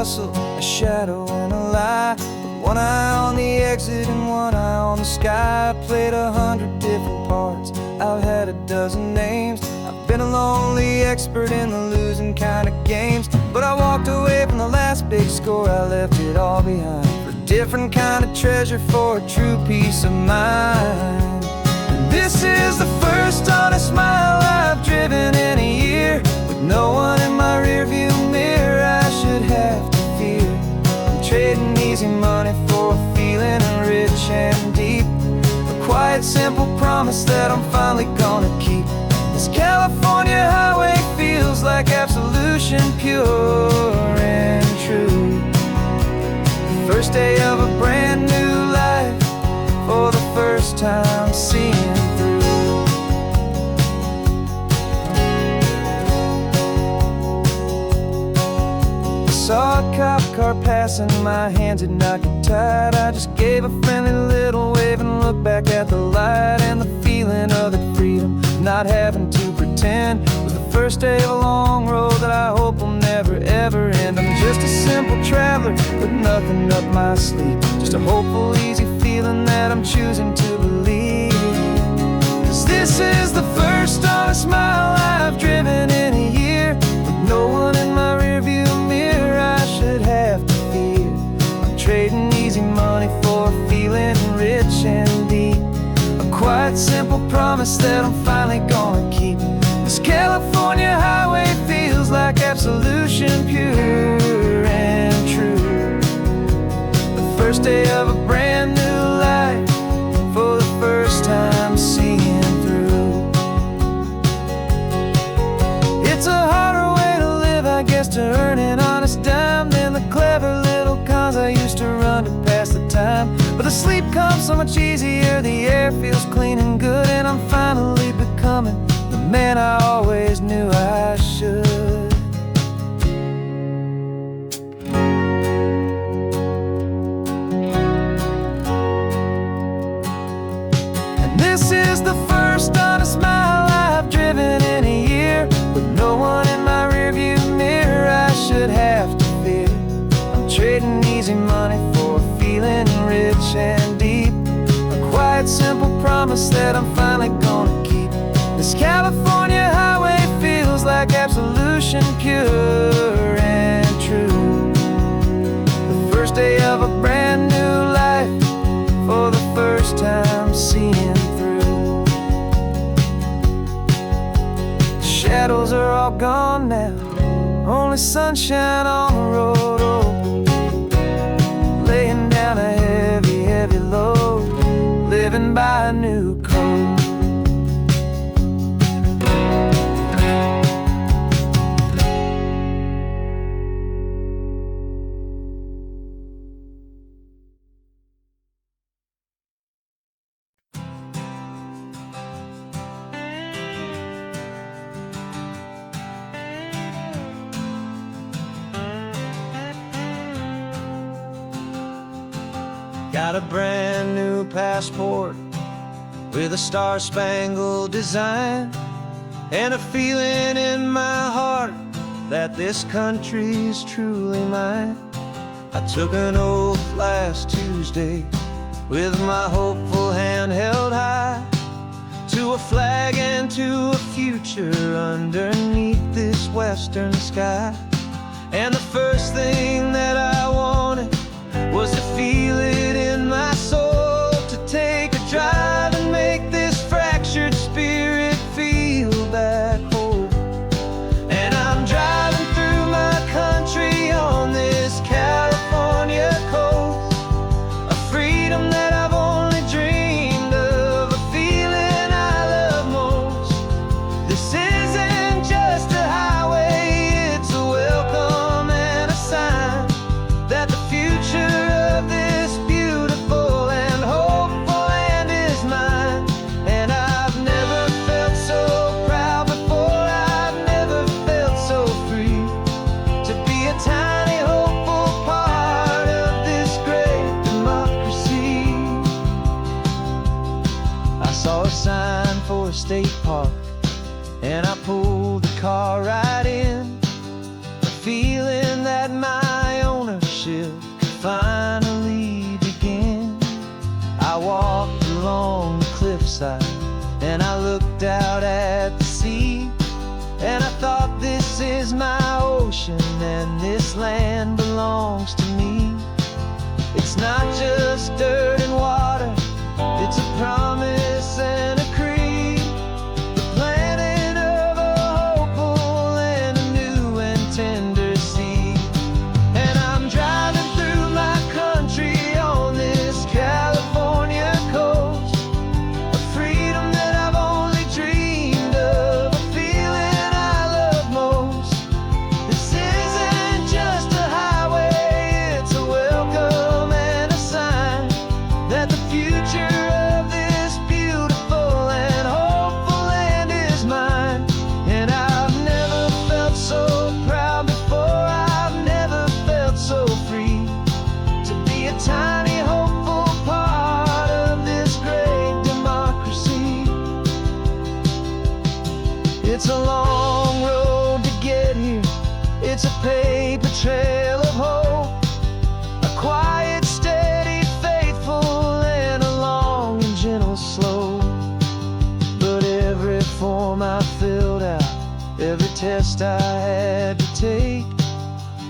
hustle, a shadow and a lie. But one eye on the exit and one eye on the sky. I played 100 different parts, I've had a dozen names. I've been a lonely expert in the losing kind of games. But I walked away from the last big score, I left it all behind for a different kind of treasure, for a true peace of mind. And this is the first honest smile I've driven in a year, with no one in my rearview mirror I should have to fear. I'm trading easy money for a feeling rich and deep, a quiet simple promise that I'm finally gonna keep. This California highway feels like absolution, pure and true. The first day of a brand new life, for the first time seeing through. I saw a cop car passing, my hands had not got tied. I just gave a friendly little wave and looked back at the light. And the feeling of that freedom, not having to pretend, was the first day of a long road that I hope will never ever end. I'm just a simple traveler with nothing up my sleeve, just a hopeful, easy feeling that I'm choosing to believe. 'Cause this is the first honest mile I've driven in a year, with no one in my rearview mirror I should have to fear. I'm trading easy money for a feeling rich and deep, a quiet simple promise that I'm finally gonna keep. This California highway feels like absolution, pure and true. The first day of a brand new life, for the first time seeing through. It's a harder way to live, I guess, to earn an honest dime than the clever little cons I used to run to pass the time. But the sleep comes so much easier, the air feels clean and good, and I'm finally becoming the man I always knew I should. And this is the first honest mile I've driven in a year, with no one in my rearview mirror I should have to fear. I'm trading easy money for a feeling rich and deep, a quiet simple promise that I'm finally gonna keep. This California highway feels like absolution, pure and true. The first day of a brand new life, for the first time seeing through. The shadows are all gone now, only sunshine on the road. Oh, laying down a heavy, heavy load, living by a new code. Got a brand new passport with a star-spangled design, and a feeling in my heart that this country's truly mine. I took an oath last Tuesday with my hopeful hand held high, to a flag and to a future underneath this western sky. And the first thing that I wanted was to feel it in my soul, to take a drive and make this fractured spirit feel back home. And I'm driving through my country on this California coast, a freedom that I've only dreamed of, a feeling I love most. This isn't just a highway, it's a welcome and a sign that the future of this beautiful and hopeful land is mine. And I've never felt so proud before, I've never felt so free, to be a tiny hopeful part of this great democracy. I saw a sign for a state park, and I pulled the car right in, a feeling that my own along the cliffside, and I looked out at the sea, and I thought, this is my ocean, and this land belongs to me. It's not just dirt and water, it's a promise and a creed, the planting of a hopeful and a new and tender seed. And I'm driving through my country on this California coast, a freedom that I've only dreamed of, a feeling I love most. This isn't just a highway, it's a welcome and a sign that the future of this beautiful and hopeful land is mine. And I've never felt so proud before, I've never felt so free to be a tiny hopeful part of this great democracy. It's a long road to get here, it's a paper trail of hope, a quiet, steady, faithful, and a long and gentle slope. But every form I filled out, every test I had to take,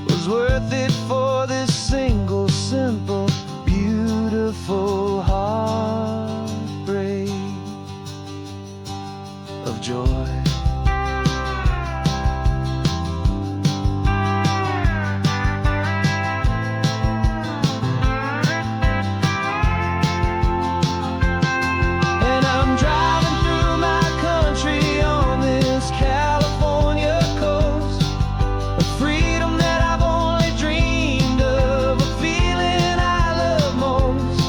was worth it for this single, simple, beautiful heartbreak of joy. And I'm driving through my country on this California coast, a freedom that I've only dreamed of, a feeling I love most.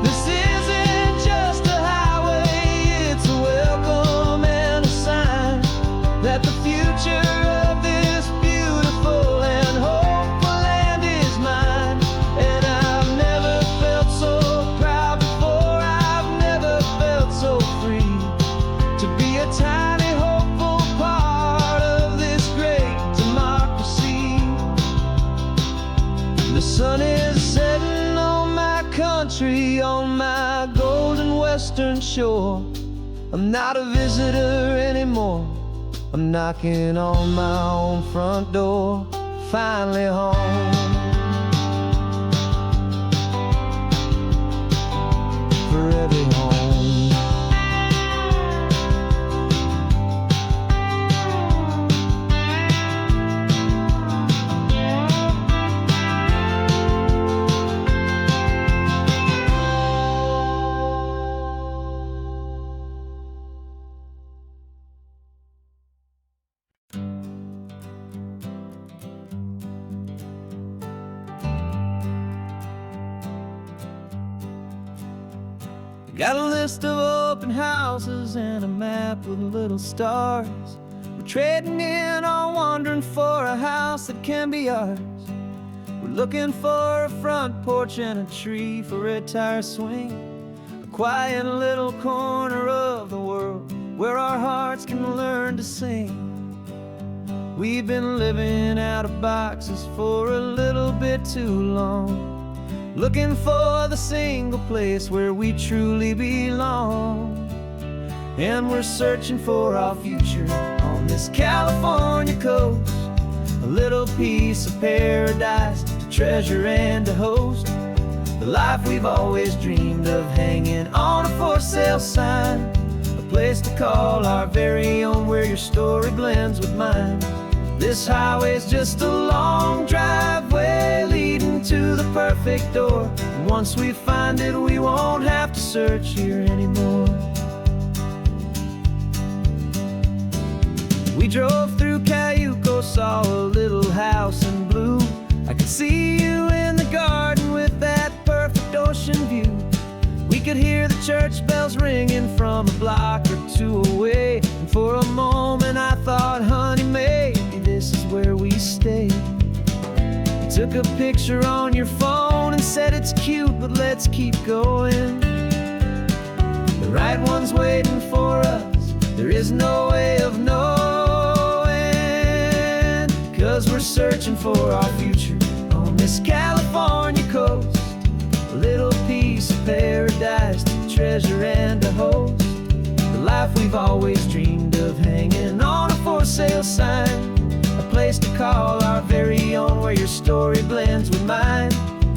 This isn't just a highway, it's a welcome and a sign that the future of this beautiful and hopeful land is mine. And I've never felt so proud before, I've never felt so free to be a tiny hopeful part of this great democracy. The sun is setting on my country, on my golden western shore. I'm not a visitor anymore, I'm knocking on my own front door, finally home. Forever home. Got a list of open houses and a map with little stars. We're trading in or wandering for a house that can be ours. We're looking for a front porch and a tree for a tire swing, a quiet little corner of the world where our hearts can learn to sing. We've been living out of boxes for a little bit too long, looking for the single place where we truly belong. And we're searching for our future on this California coast, a little piece of paradise to treasure and to host, the life we've always dreamed of hanging on a for sale sign, a place to call our very own where your story blends with mine. This highway's just a long driveway leading to the perfect door, and once we find it we won't have to search here anymore. We drove through Cayuco, saw a little house in blue. I could see you in the garden with that perfect ocean view. We could hear the church bells ringing from a block or two away, and for a moment I thought, honey, maybe this is where we stay. You took a picture on your phone and said it's cute, but let's keep going. The right one's waiting for us, there is no way of knowing, 'cause we're searching for our future on this California coast, a little piece of paradise to treasure and a host. The life we've always dreamed of, hanging on a for sale sign. A place to call our very own, where your story blends with mine.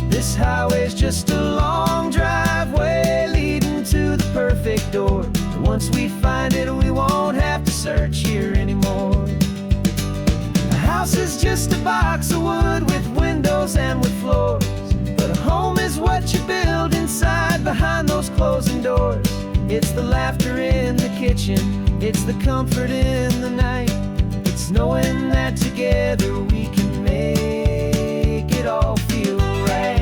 This highway's just a long driveway leading to the perfect door. And once we find it, we won't have to search here anymore. A house is just a box of wood with windows and with floors. But a home is what you build inside, behind those closing doors. It's the laughter in the kitchen, it's the comfort in the night. It's knowing that together we can make it all feel right.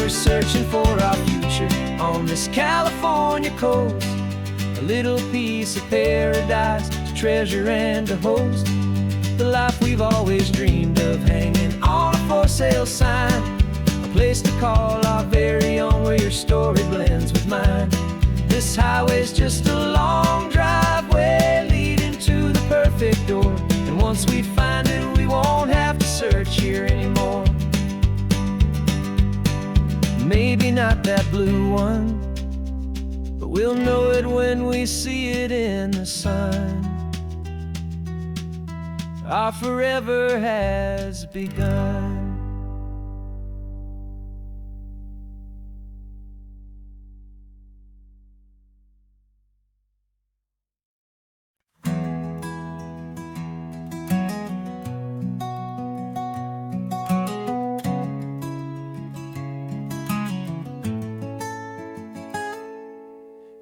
Searching for our future on this California coast. A little piece of paradise to treasure and to host. The life we've always dreamed of, hanging on a for sale sign. A place to call our very own, where your story blends with mine. This highway's just a long driveway leading to the perfect door. And once we find it, we won't have to search here anymore. Maybe not that blue one, but we'll know it when we see it in the sun. Our forever has begun.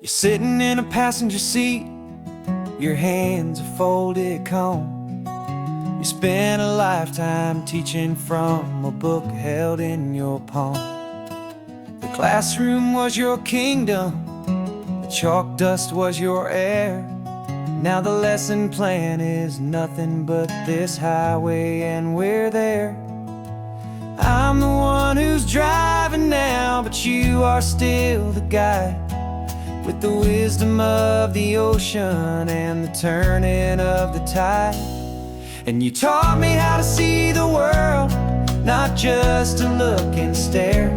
You're sitting in a passenger seat, your hands are folded calm. You spent a lifetime teaching from a book held in your palm. The classroom was your kingdom, the chalk dust was your air. Now the lesson plan is nothing but this highway, and we're there. I'm the one who's driving now, but you are still the guide, with the wisdom of the ocean and the turning of the tide. And you taught me how to see the world, not just to look and stare.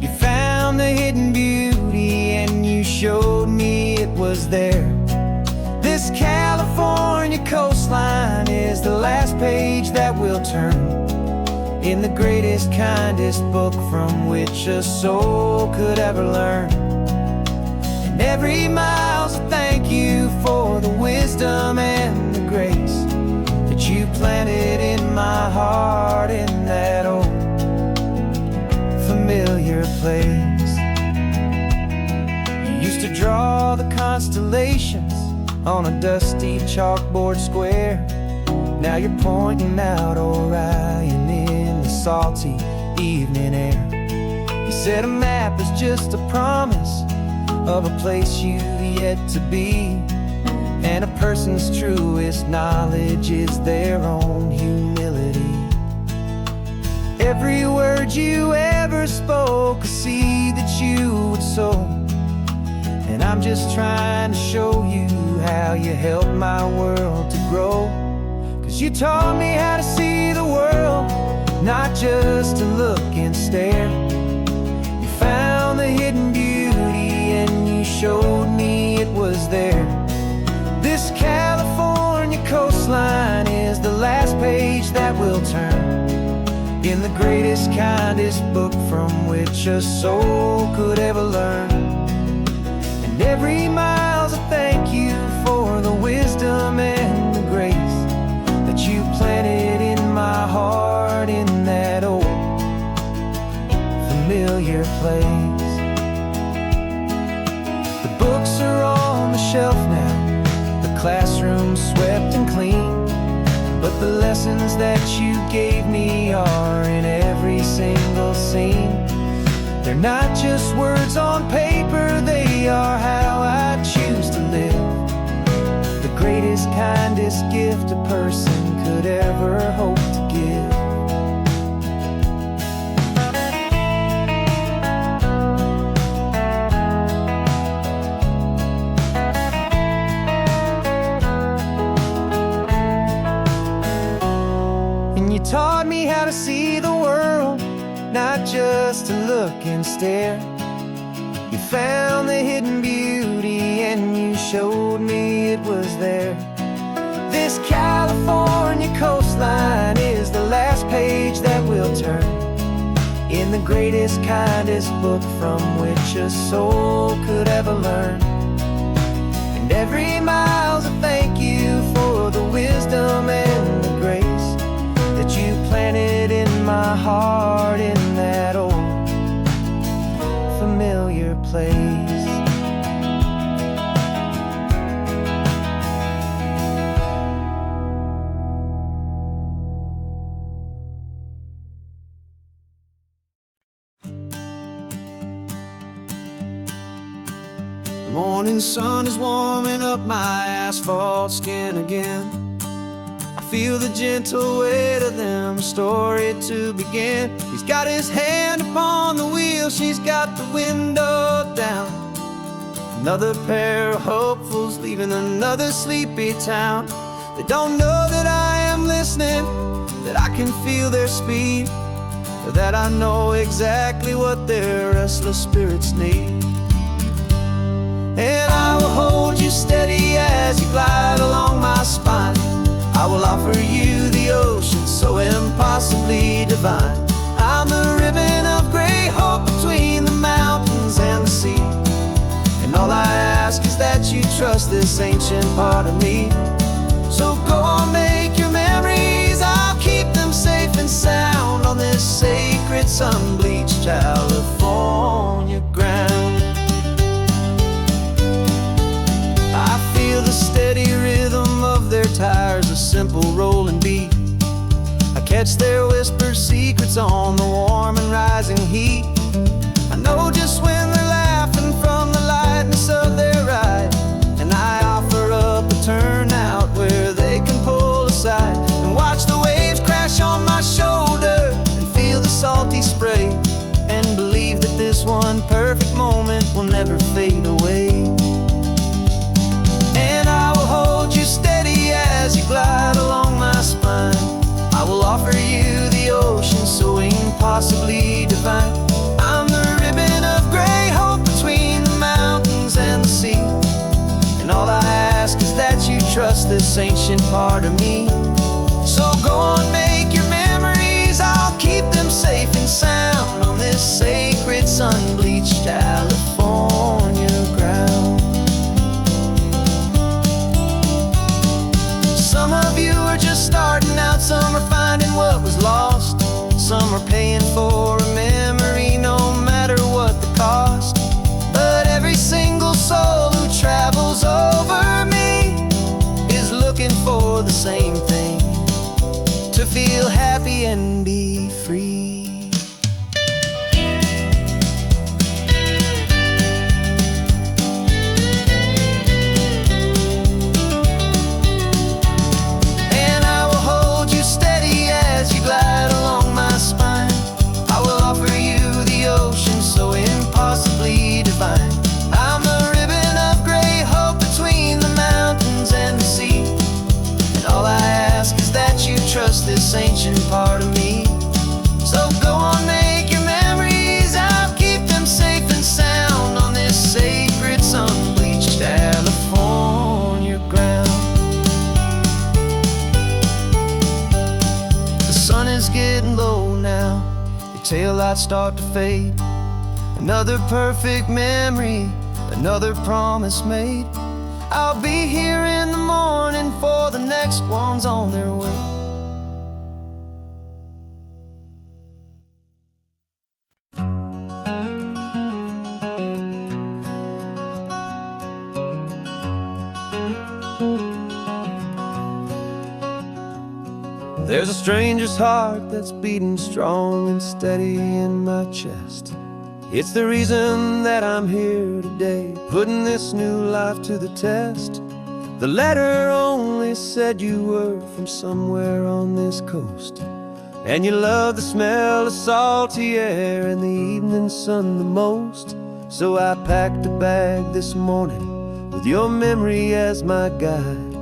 You found the hidden beauty and you showed me it was there. This California coastline is the last page that we'll turn in the greatest, kindest book from which a soul could ever learn. Every mile's a thank you for the wisdom and the grace that you planted in my heart, in that old familiar place. You used to draw the constellations on a dusty chalkboard square. Now you're pointing out Orion in the salty evening air. You said a map is just a promise of a place you've yet to be, and a person's truest knowledge is their own humility. Every word you ever spoke, a seed that you would sow, and I'm just trying to show you how you helped my world to grow. 'Cause you taught me how to see the world, not just to look and stare. You found the hidden beauty and you showed me it was there. This California coastline is the last page that we'll turn in the greatest, kindest book from which a soul could ever learn. And every mile's a thank you for the wisdom and the grace that you planted in my heart, in that old familiar place. The books are on the shelf now, the classroom swept and clean, but the lessons that you gave me are in every single scene. They're not just words on paper, they are how I choose to live. greatest, kindest gift a person could ever hope to give. And you taught me how to see the world, not just to look and stare. You found the hidden beauty and you showed me it was there. This California coastline is the last page that we'll turn in the greatest, kindest book from which a soul could ever learn. And every mile's a thank you for the wisdom and the grace that you planted in my heart in that old familiar place. The morning sun is warming up my asphalt skin again. I feel the gentle weight of them, a story to begin. He's got his hand upon the wheel, she's got the window down. Another pair of hopefuls leaving another sleepy town. They don't know that I am listening, that I can feel their speed, or that I know exactly what their restless spirits need. And I will hold you steady as you glide along my spine. I will offer you the ocean so impossibly divine. I'm the ribbon of gray hope between the mountains and the sea. And all I ask is that you trust this ancient part of me. So go on, make your memories, I'll keep them safe and sound on this sacred sun-bleached California ground. I feel the steady rhythm of their tires, a simple rolling beat. I catch their whispered secrets on the warm and rising heat. I know just when they're laughing from the lightness of their ride, and I offer up a turnout where they can pull aside and watch the waves crash on my shoulder and feel the salty spray, and believe that this one perfect moment will never fade away. As you glide along my spine, I will offer you the ocean so impossibly divine. I'm the ribbon of gray hope between the mountains and the sea. And all I ask is that you trust this ancient part of me. So go on, make your memories, I'll keep them safe and sound on this sacred sun-bleached California ground. Some of you are just starting out, some are finding what was lost, some are paying for a memory no matter what the cost. But every single soul who travels over me is looking for the same thing, to feel happy and be free. Trust this ancient part of me. So go on, make your memories, I'll keep them safe and sound on this sacred sun-bleached California ground. The sun is getting low now, the taillights start to fade. Another perfect memory, another promise made. I'll be here in the morning for the next ones on their way. There's a stranger's heart that's beating strong and steady in my chest. It's the reason that I'm here today, putting this new life to the test. The letter only said you were from somewhere on this coast, and you love the smell of salty air and the evening sun the most. So I packed a bag this morning with your memory as my guide,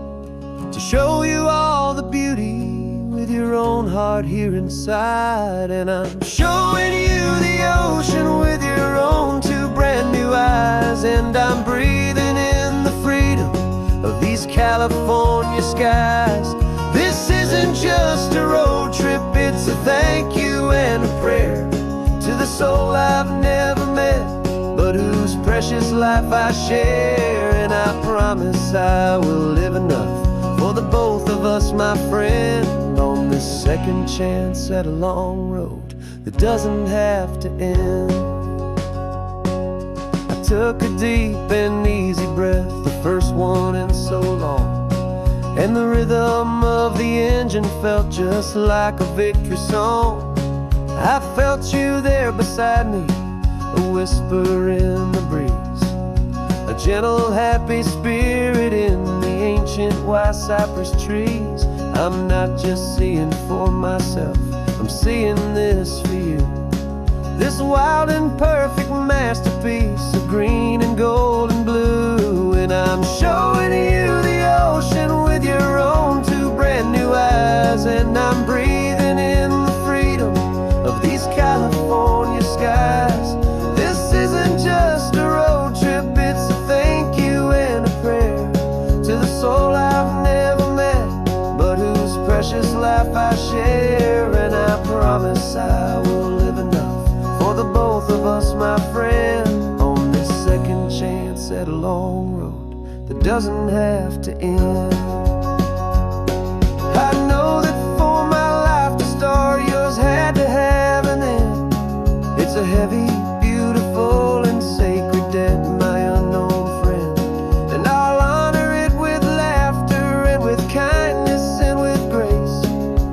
to show you all the beauty with your own heart here inside. And I'm showing you the ocean with your own two brand new eyes, and I'm breathing in the freedom of these California skies. This isn't just a road trip, it's a thank you and a prayer to the soul I've never met, but whose precious life I share. And I promise I will live enough for the both of us, my friend, on this second chance at a long road that doesn't have to end. I took a deep and easy breath, the first one in so long, and the rhythm of the engine felt just like a victory song. I felt you there beside me, a whisper in the breeze, a gentle happy spirit in the ancient white cypress trees. I'm not just seeing for myself, I'm seeing this for you, this wild and perfect masterpiece of green and gold and blue. And I'm showing you the ocean with your own two brand new eyes, and I'm breathing in the freedom of these California skies. This isn't just a road trip, it's a thank you and a prayer to the soul I've never met, but whose precious life I share. And I promise I will live enough for the both of us, my friend, on this second chance at a long road that doesn't have to end. I know that for my life to start, yours had to have an end. It's a heavy, beautiful, and sacred debt, my unknown friend, and I'll honor it with laughter and with kindness and with grace,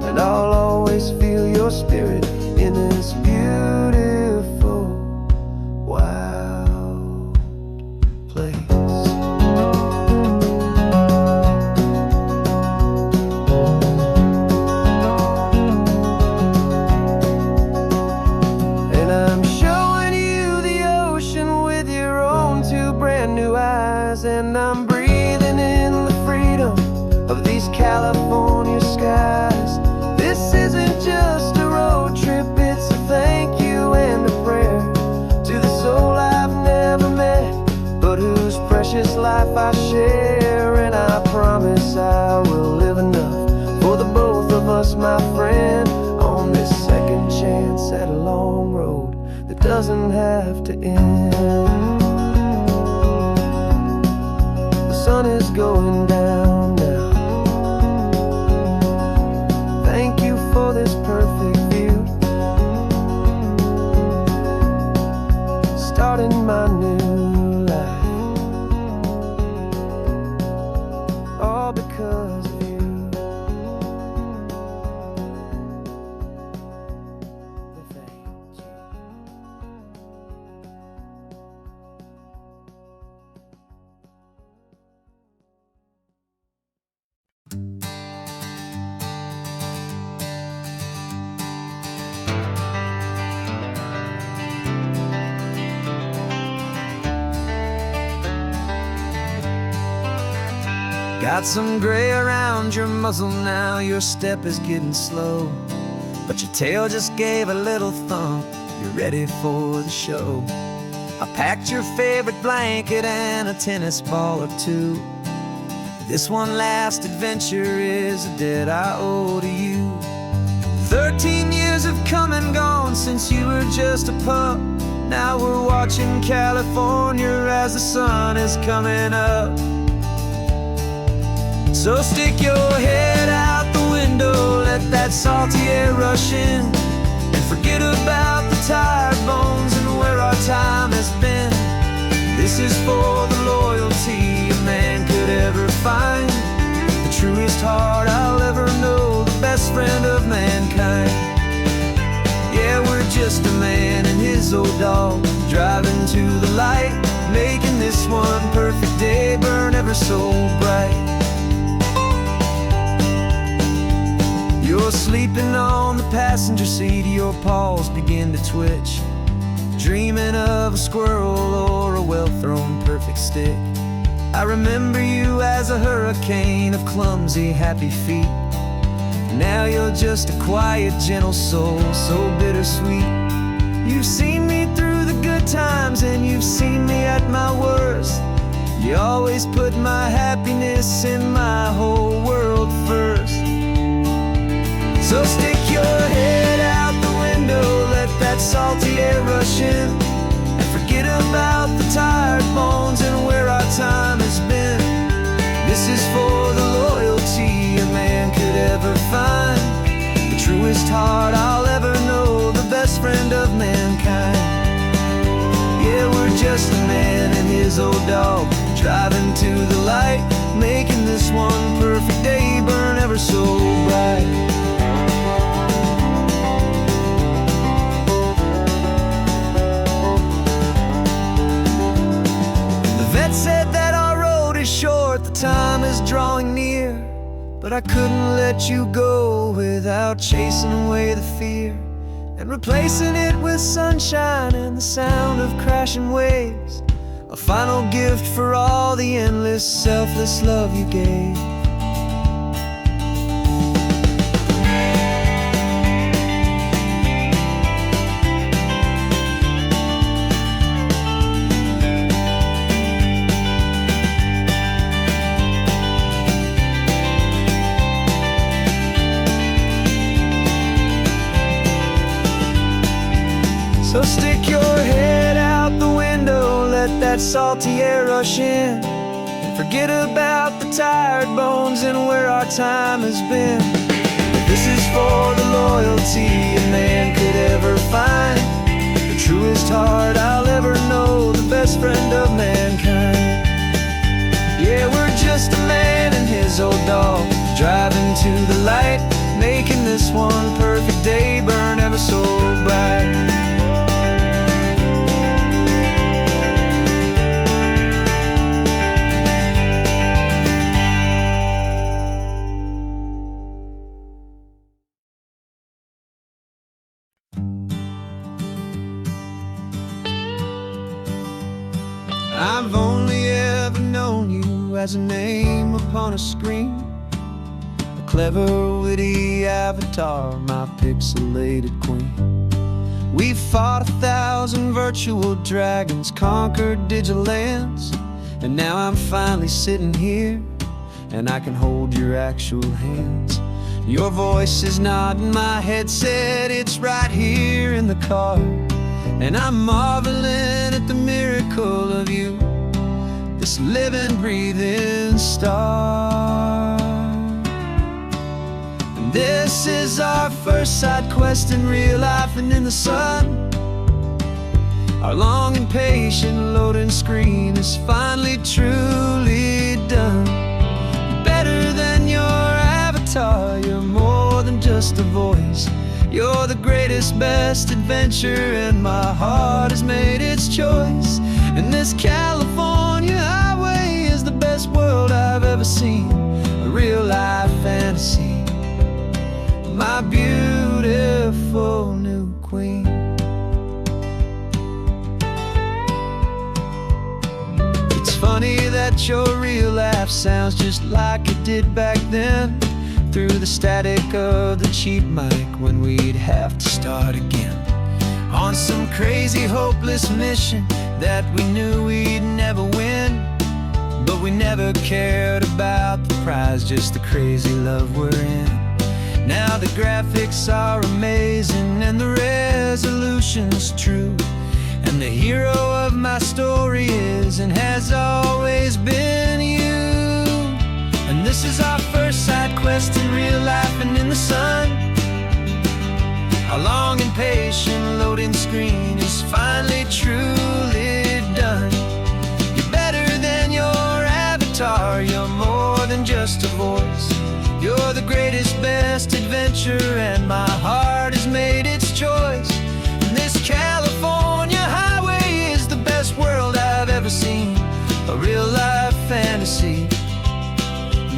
and I'll always feel your spirit in this beautiful, wild place. And I'm showing you the ocean with your own two brand new eyes, and I'm breathing in the freedom of these California skies. This isn't just a road trip, it's a thank you and a prayer to the soul I've never met, but whose precious life I share. And I promise I will live enough for the both of us, my friend, on this second chance at a long road that doesn't have to end. The sun is going down now. Thank you for this perfect view, starting my new life, all because of you. Thank you. Got some gray around your muzzle now, your step is getting slow, but your tail just gave a little thump, you're ready for the show. I packed your favorite blanket and a tennis ball or two. This one last adventure is a debt I owe to you. 13 years have come and gone since you were just a pup. Now we're watching California as the sun is coming up. So stick your head out the window, let that salty air rush in, and forget about the tired bones and where our time has been. This is for the loyalty a man could ever find, the truest heart I'll ever know, the best friend of mankind. Yeah, we're just a man and his old dog, driving to the light, making this one perfect day burn ever so bright. sleeping on the passenger seat, your paws begin to twitch, dreaming of a squirrel or a well-thrown perfect stick. I remember you as a hurricane of clumsy, happy feet. Now you're just a quiet, gentle soul, so bittersweet. You've seen me through the good times and you've seen me at my worst. You always put my happiness in my whole world first. So stick your head out the window, let that salty air rush in, and forget about the tired bones and where our time has been. This is for the loyalty a man could ever find, the truest heart I'll ever know, the best friend of mankind. Yeah, we're just a man and his old dog, driving to the light, making this one perfect day burn ever so bright. Said that our road is short, the time is drawing near, but I couldn't let you go without chasing away the fear and replacing it with sunshine and the sound of crashing waves, a final gift for all the endless, selfless love you gave. So stick your head out the window, let that salty air rush in, and forget about the tired bones and where our time has been. This is for the loyalty a man could ever find, the truest heart I'll ever know, the best friend of mankind. Yeah, we're just a man and his old dog, driving to the light, making this one perfect day burn ever so bright. I've only ever known you as a name upon a screen, a clever, witty avatar, my pixelated queen. We've fought 1,000 virtual dragons, conquered digital lands, and now I'm finally sitting here, and I can hold your actual hands. Your voice is not in my headset, it's right here in the car, and I'm marveling at the miracle of you, this living, breathing star. And this is our first side quest in real life and in the sun. Our long and patient loading screen is finally truly done. Better than your avatar, you're more than just a voice. You're the greatest, best adventure, and my heart has made its choice. And this California highway is the best world I've ever seen, a real-life fantasy, my beautiful new queen. It's funny that your real life sounds just like it did back then, through the static of the cheap mic when we'd have to start again, on some crazy, hopeless mission that we knew we'd never win. But we never cared about the prize, just the crazy love we're in. Now the graphics are amazing and the resolution's true, and the hero of my story is and has always been you. And this is our first side quest in real life and in the sun. Our long and patient loading screen is finally truly done. You're better than your avatar, you're more than just a voice. You're the greatest, best adventure, and my heart has made its choice. And this California highway is the best world I've ever seen, a real-life fantasy,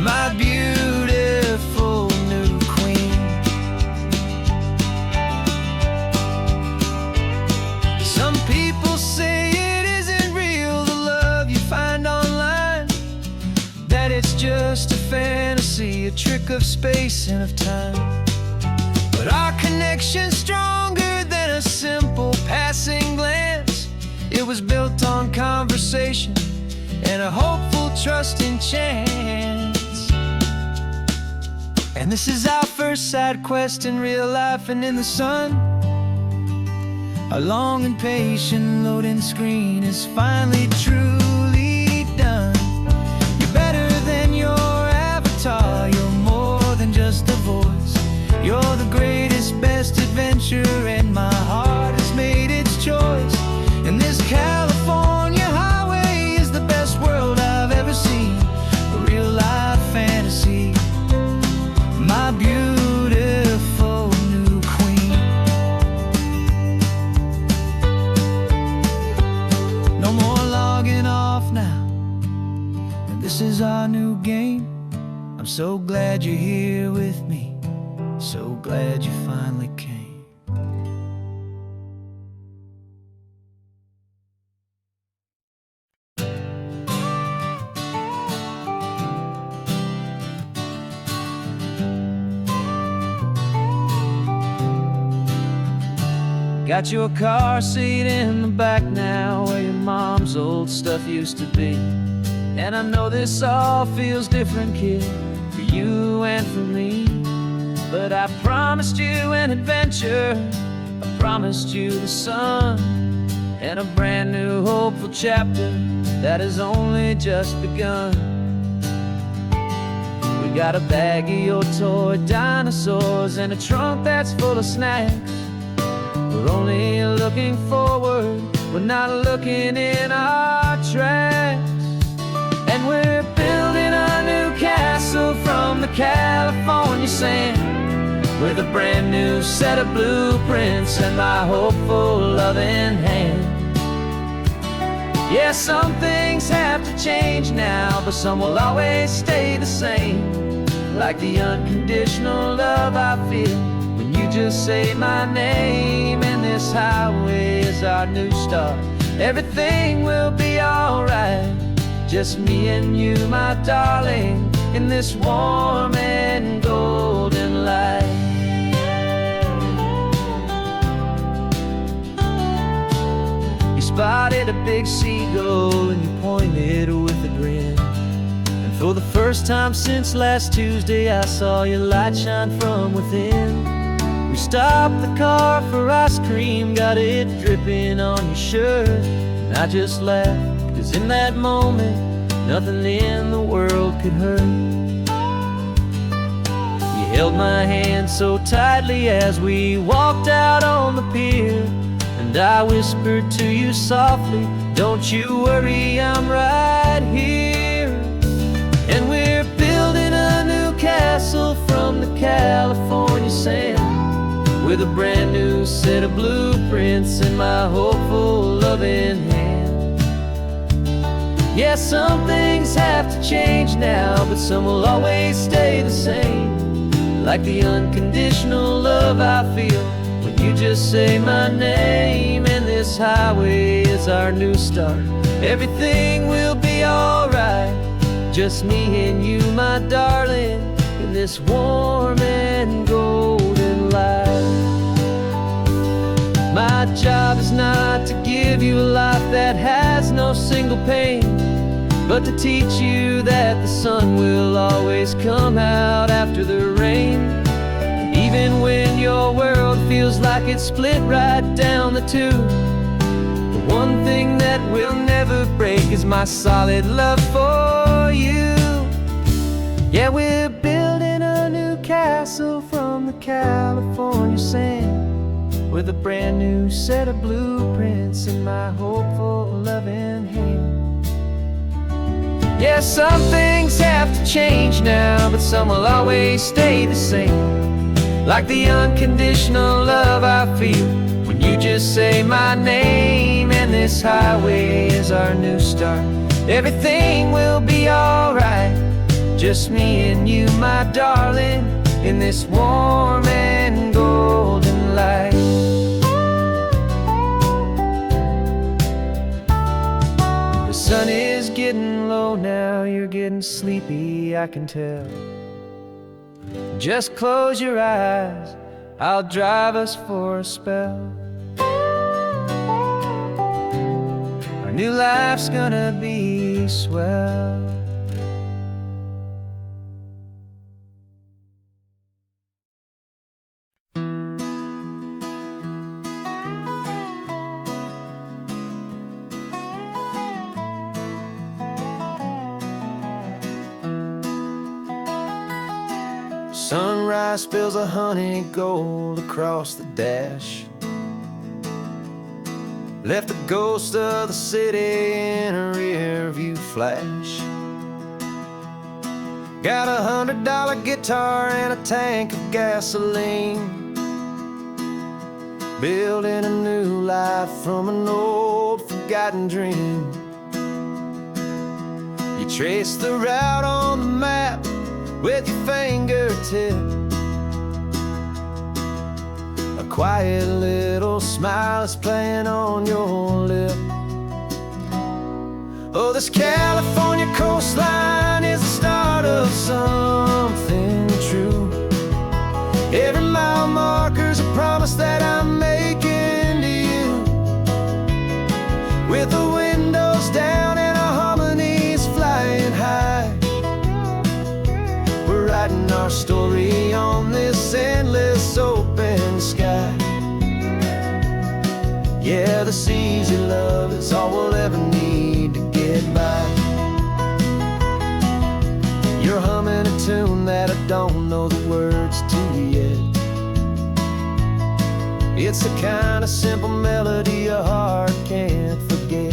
my beautiful new queen. mercy, a trick of space and of time. But our connection's stronger than a simple passing glance. It was built on conversation and a hopeful trust in chance. And this is our first side quest in real life and in the sun. Our long and patient loading screen is finally truly done. You're better than your avatar, you're more than just a voice. You're the greatest, best adventure, and my heart has made its choice. And this California highway is the best world I've ever seen. A real life fantasy, my beautiful new queen. No more logging off now, and this is our new game. I'm so glad you're here with me, so glad you finally came. Got your car seat in the back now, where your mom's old stuff used to be. And I know this all feels different, kid, for you and for me. But I promised you an adventure, I promised you the sun, and a brand new hopeful chapter that has only just begun. We got a bag of your toy dinosaurs and a trunk that's full of snacks. We're only looking forward, we're not looking in our tracks. And we're building a new castle from the California sand, with a brand new set of blueprints and my hopeful loving hand. Yeah, some things have to change now, but some will always stay the same. Like the unconditional love I feel when you just say my name. And this highway is our new start, everything will be alright. Just me and you, my darling, in this warm and golden light. You spotted a big seagull and you pointed with a grin. And for the first time since last Tuesday, I saw your light shine from within. We stopped the car for ice cream, got it dripping on your shirt. And I just laughed, 'cause in that moment, nothing in the world could hurt. You held my hand so tightly as we walked out on the pier, and I whispered to you softly, don't you worry, I'm right here. And we're building a new castle from the California sand, with a brand new set of blueprints in my hopeful loving hand. Yeah, some things have to change now, but some will always stay the same. Like the unconditional love I feel when you just say my name. And this highway is our new start, everything will be alright. Just me and you, my darling, in this warm and golden light. My job is not to give you a life that has no single pain, but to teach you that the sun will always come out after the rain. And even when your world feels like it's split right down the two, the one thing that will never break is my solid love for you. Yeah, we're building a new castle from the California sand, with a brand new set of blueprints in my hopeful loving hand. Yeah, some things have to change now, but some will always stay the same. Like the unconditional love I feel when you just say my name. And this highway is our new start, everything will be alright. Just me and you, my darling, in this warm and golden light. The sun is getting low now, you're getting sleepy, I can tell. Just close your eyes, I'll drive us for a spell. Our new life's gonna be swell. Sunrise spills a honey gold across the dash. Left the ghost of the city in a rear view flash. Got $100 guitar and a tank of gasoline. Building a new life from an old forgotten dream. You trace the route on the map with your fingertip. A quiet little smile is playing on your lip. Oh, this California coastline is the start of something true. Every mile marker's a promise that I'm making to you. With the windows down and our harmonies flying high, writing our story on this endless open sky. Yeah, this easy love is all we'll ever need to get by. You're humming a tune that I don't know the words to yet. It's the kind of simple melody your heart can't forget.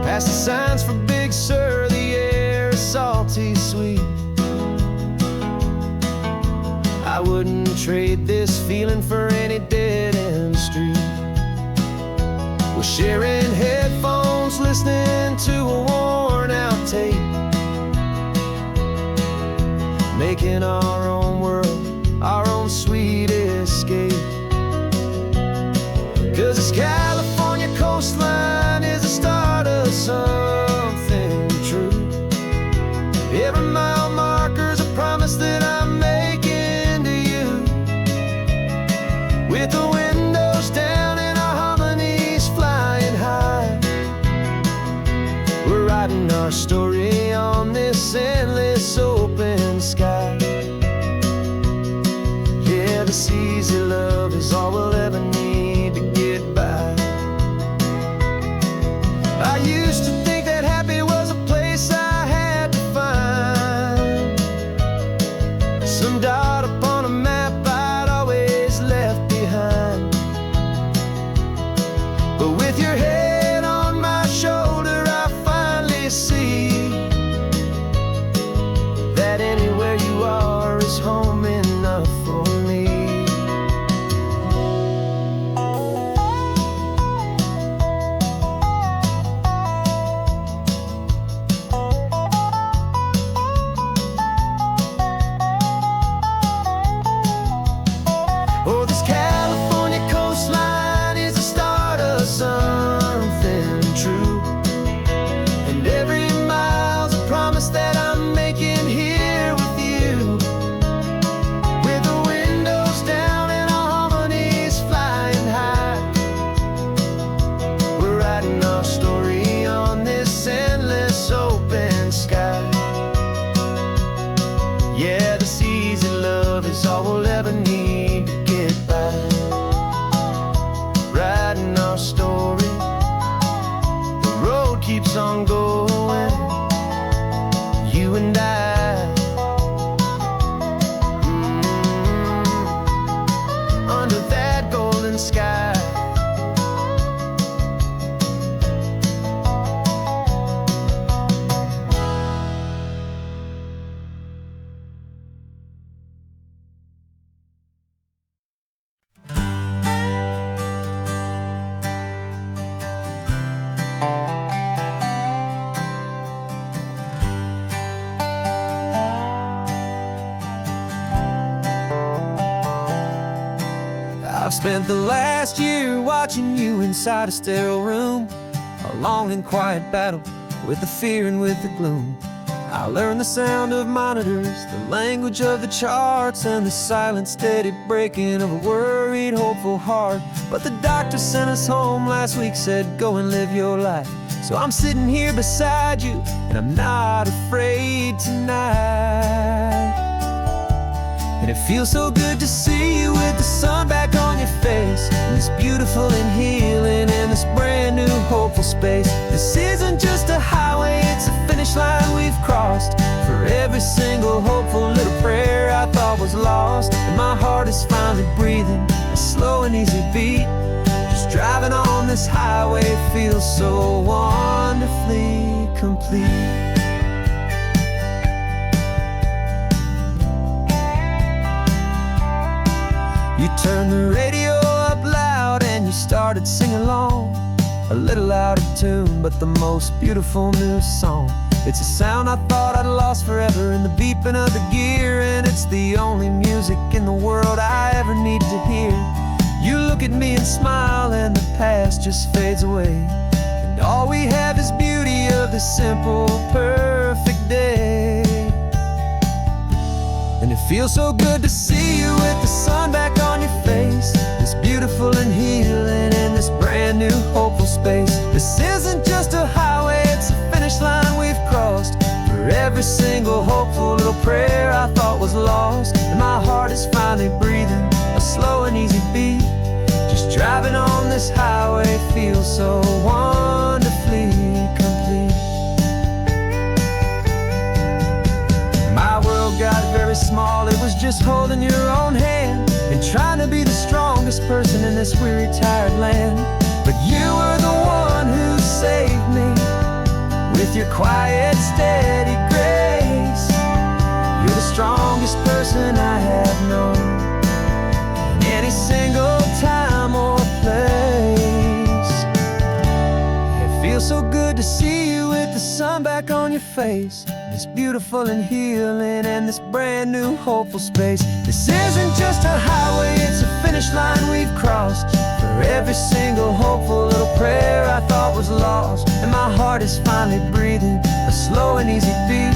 Past the signs for Big Sur, the air is salty sweet. I wouldn't trade this feeling for any dead-end street. We're sharing headphones, listening to a worn-out tape, making our own world, our own sweet escape. 'Cause this California coastline is the start of something true. Every mile marker's a promise that I'm making to you. With the windows down and our harmonies flying high, we're writing our story on this endless open sky. Yeah, this easy love is all we'll ever need to get by. I used to think that happy was a place I had to find, some dot upon a map I'd always left behind. But with your head on my shoulder, I finally see that anywhere you are is home enough for me. Oh, this California coastline is the start of something true. And every mile's a promise that I'm making here with you. With the windows down and our harmonies flying high, we're writing our story on this endless open sky. Yeah, this easy love is all we'll ever need to get by. Writing our story, the road keeps on going, you and I. Under that golden sky. I've spent the last year watching you inside a sterile room, a long and quiet battle with the fear and with the gloom. I learned the sound of monitors, the language of the charts, and the silent, steady breaking of a worried, hopeful heart. But the doctor sent us home last week, said, go and live your life. So I'm sitting here beside you, and I'm not afraid tonight. And it feels so good to see you with the sun back on your face, and this beautiful and healing in this brand new hopeful space. This isn't just a highway, it's a finish line we've crossed. For every single hopeful little prayer I thought was lost, and my heart is finally breathing a slow and easy beat. Just driving on this highway feels so wonderfully complete. You turned the radio up loud and you started singing along, a little out of tune, but the most beautiful new song. It's a sound I thought I'd lost forever in the beeping of the gear, and it's the only music in the world I ever need to hear. You look at me and smile, and the past just fades away, and all we have is beauty of this simple, perfect day. And it feels so good to see you with the sun back on your face, this beautiful and healing in this brand new hopeful space. This isn't just a highway, it's a finish line we've crossed. For every single hopeful little prayer I thought was lost, and my heart is finally breathing a slow and easy beat. Just driving on this highway feels so wonderfully complete. My world got very small, it was just holding your own hand and trying to be the strongest person in this weary, tired land. But you were the one who saved me with your quiet, steady grace. You're the strongest person I have known in any single time or place. It feels so good to see you with the sun back on your face, this beautiful and healing and this brand new hopeful space. This isn't just a highway, it's a finish line we've crossed. For every single hopeful little prayer I thought was lost, and my heart is finally breathing a slow and easy beat.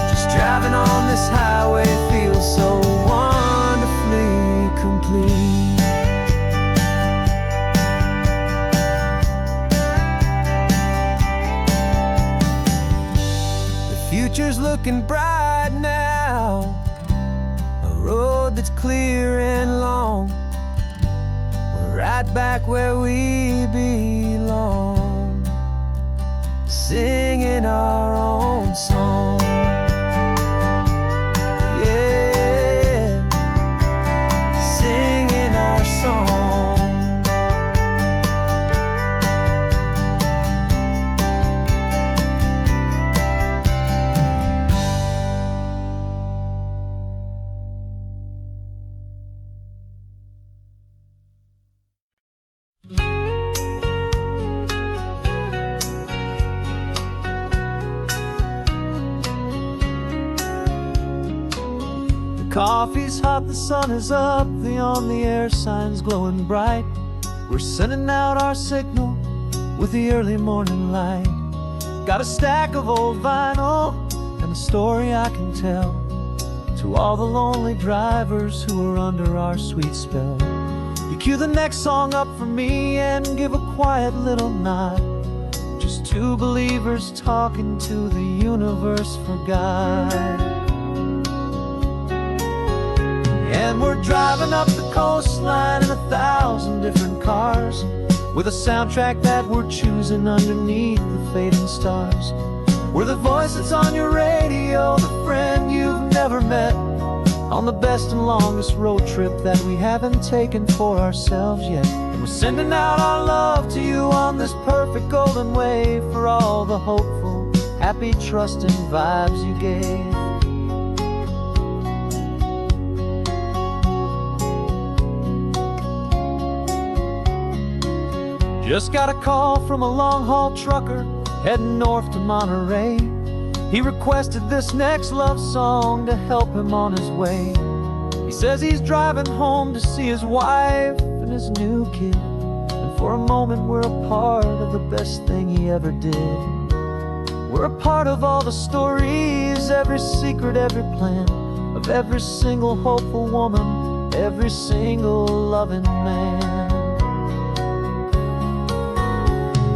Just driving on this highway feels so wonderfully complete. Future's looking bright now, a road that's clear and long. We're right back where we belong, singing our own song. Yeah, singing our song. Coffee's hot, the sun is up, the on-the-air sign's glowing bright. We're sending out our signal with the early morning light. Got a stack of old vinyl and a story I can tell to all the lonely drivers who are under our sweet spell. You cue the next song up for me and give a quiet little nod. Just two believers talking to the universe for God. And we're driving up the coastline in 1,000 different cars, with a soundtrack that we're choosing underneath the fading stars. We're the voice that's on your radio, the friend you've never met, on the best and longest road trip that we haven't taken for ourselves yet. And we're sending out our love to you on this perfect golden wave, for all the hopeful, happy, trusting vibes you gave. Just got a call from a long-haul trucker heading north to Monterey. He requested this next love song to help him on his way. He says he's driving home to see his wife and his new kid, and for a moment we're a part of the best thing he ever did. We're a part of all the stories, every secret, every plan, of every single hopeful woman, every single loving man.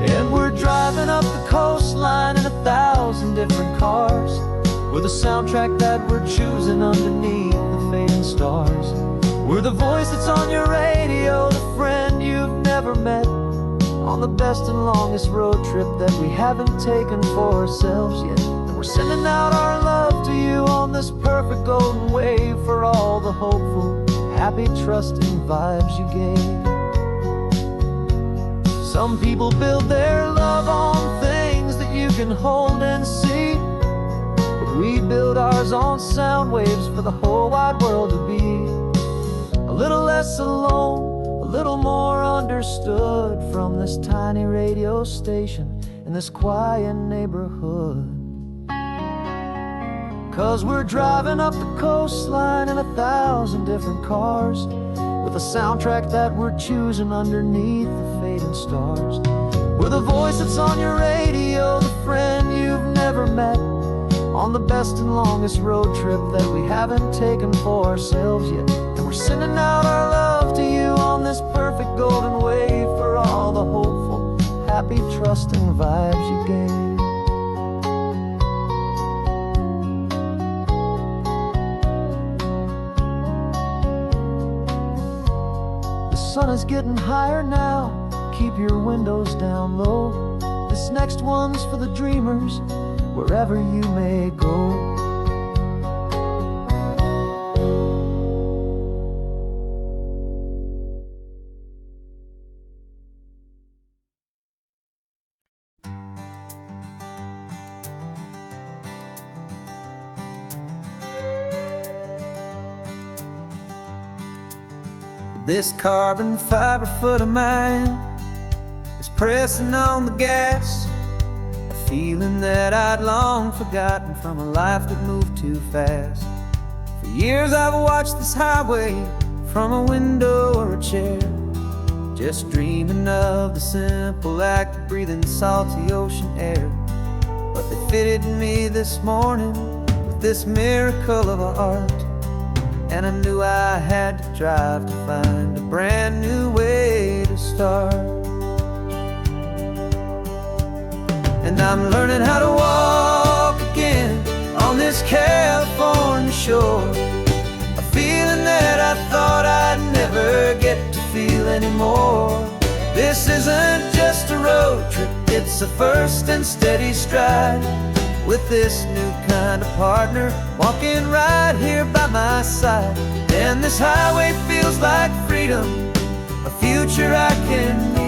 And we're driving up the coastline in 1,000 different cars, with a soundtrack that we're choosing underneath the fading stars. We're the voice that's on your radio, the friend you've never met, on the best and longest road trip that we haven't taken for ourselves yet. And we're sending out our love to you on this perfect golden wave, for all the hopeful, happy, trusting vibes you gave. Some people build their love on things that you can hold and see, but we build ours on sound waves for the whole wide world to be a little less alone, a little more understood, from this tiny radio station in this quiet neighborhood. 'Cause we're driving up the coastline in 1,000 different cars, with a soundtrack that we're choosing underneath the fading stars. We're the voice that's on your radio, the friend you've never met, on the best and longest road trip that we haven't taken for ourselves yet. And we're sending out our love to you on this perfect golden wave, for all the hopeful, happy, trusting vibes you gave. The sun is getting higher now, keep your windows down low. This next one's for the dreamers, wherever you may go. This carbon fiber foot of mine is pressing on the gas, a feeling that I'd long forgotten from a life that moved too fast. For years I've watched this highway from a window or a chair, just dreaming of the simple act of breathing salty ocean air. But they fitted me this morning with this miracle of art, and I knew I had to drive to find a brand new way to start. And I'm learning how to walk again on this California shore, a feeling that I thought I'd never get to feel anymore. This isn't just a road trip, it's a first and steady stride, with this new kind of partner walking right here by my side. And this highway feels like freedom, a future I can need,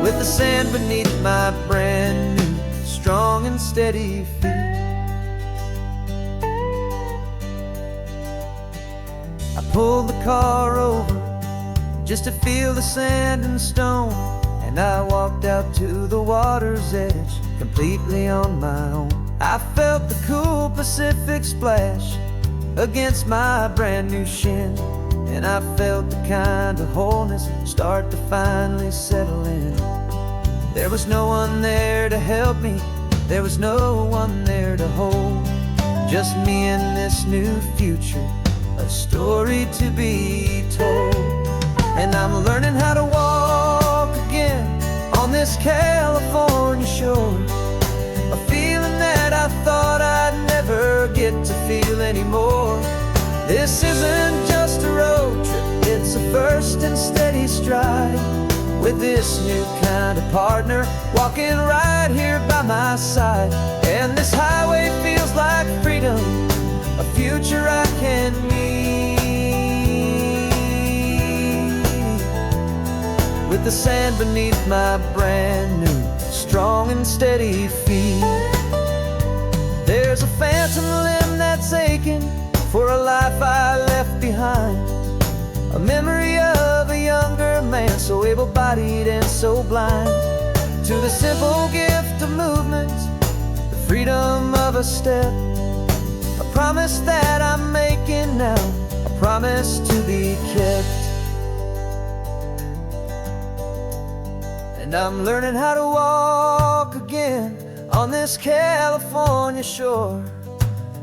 with the sand beneath my brand new, strong and steady feet. I pulled the car over just to feel the sand and stone, and I walked out to the water's edge completely on my own. I felt the cool Pacific splash against my brand new shin, and I felt the kind of wholeness start to finally settle in. There was no one there to help me, there was no one there to hold, just me and this new future, a story to be told. And I'm learning how to walk again on this California shore, a feeling that I thought I'd never get to feel anymore. This isn't just a road trip, it's a first and steady stride, with this new kind of partner walking right here by my side. And this highway feels like freedom, a future I can need, with the sand beneath my brand new, strong and steady feet. There's a phantom limb that's aching for a life I left behind, a memory of a younger man, so able-bodied and so blind, to the simple gift of movement, the freedom of a step, a promise that I'm making now, a promise to be kept. And I'm learning how to walk again on this California shore,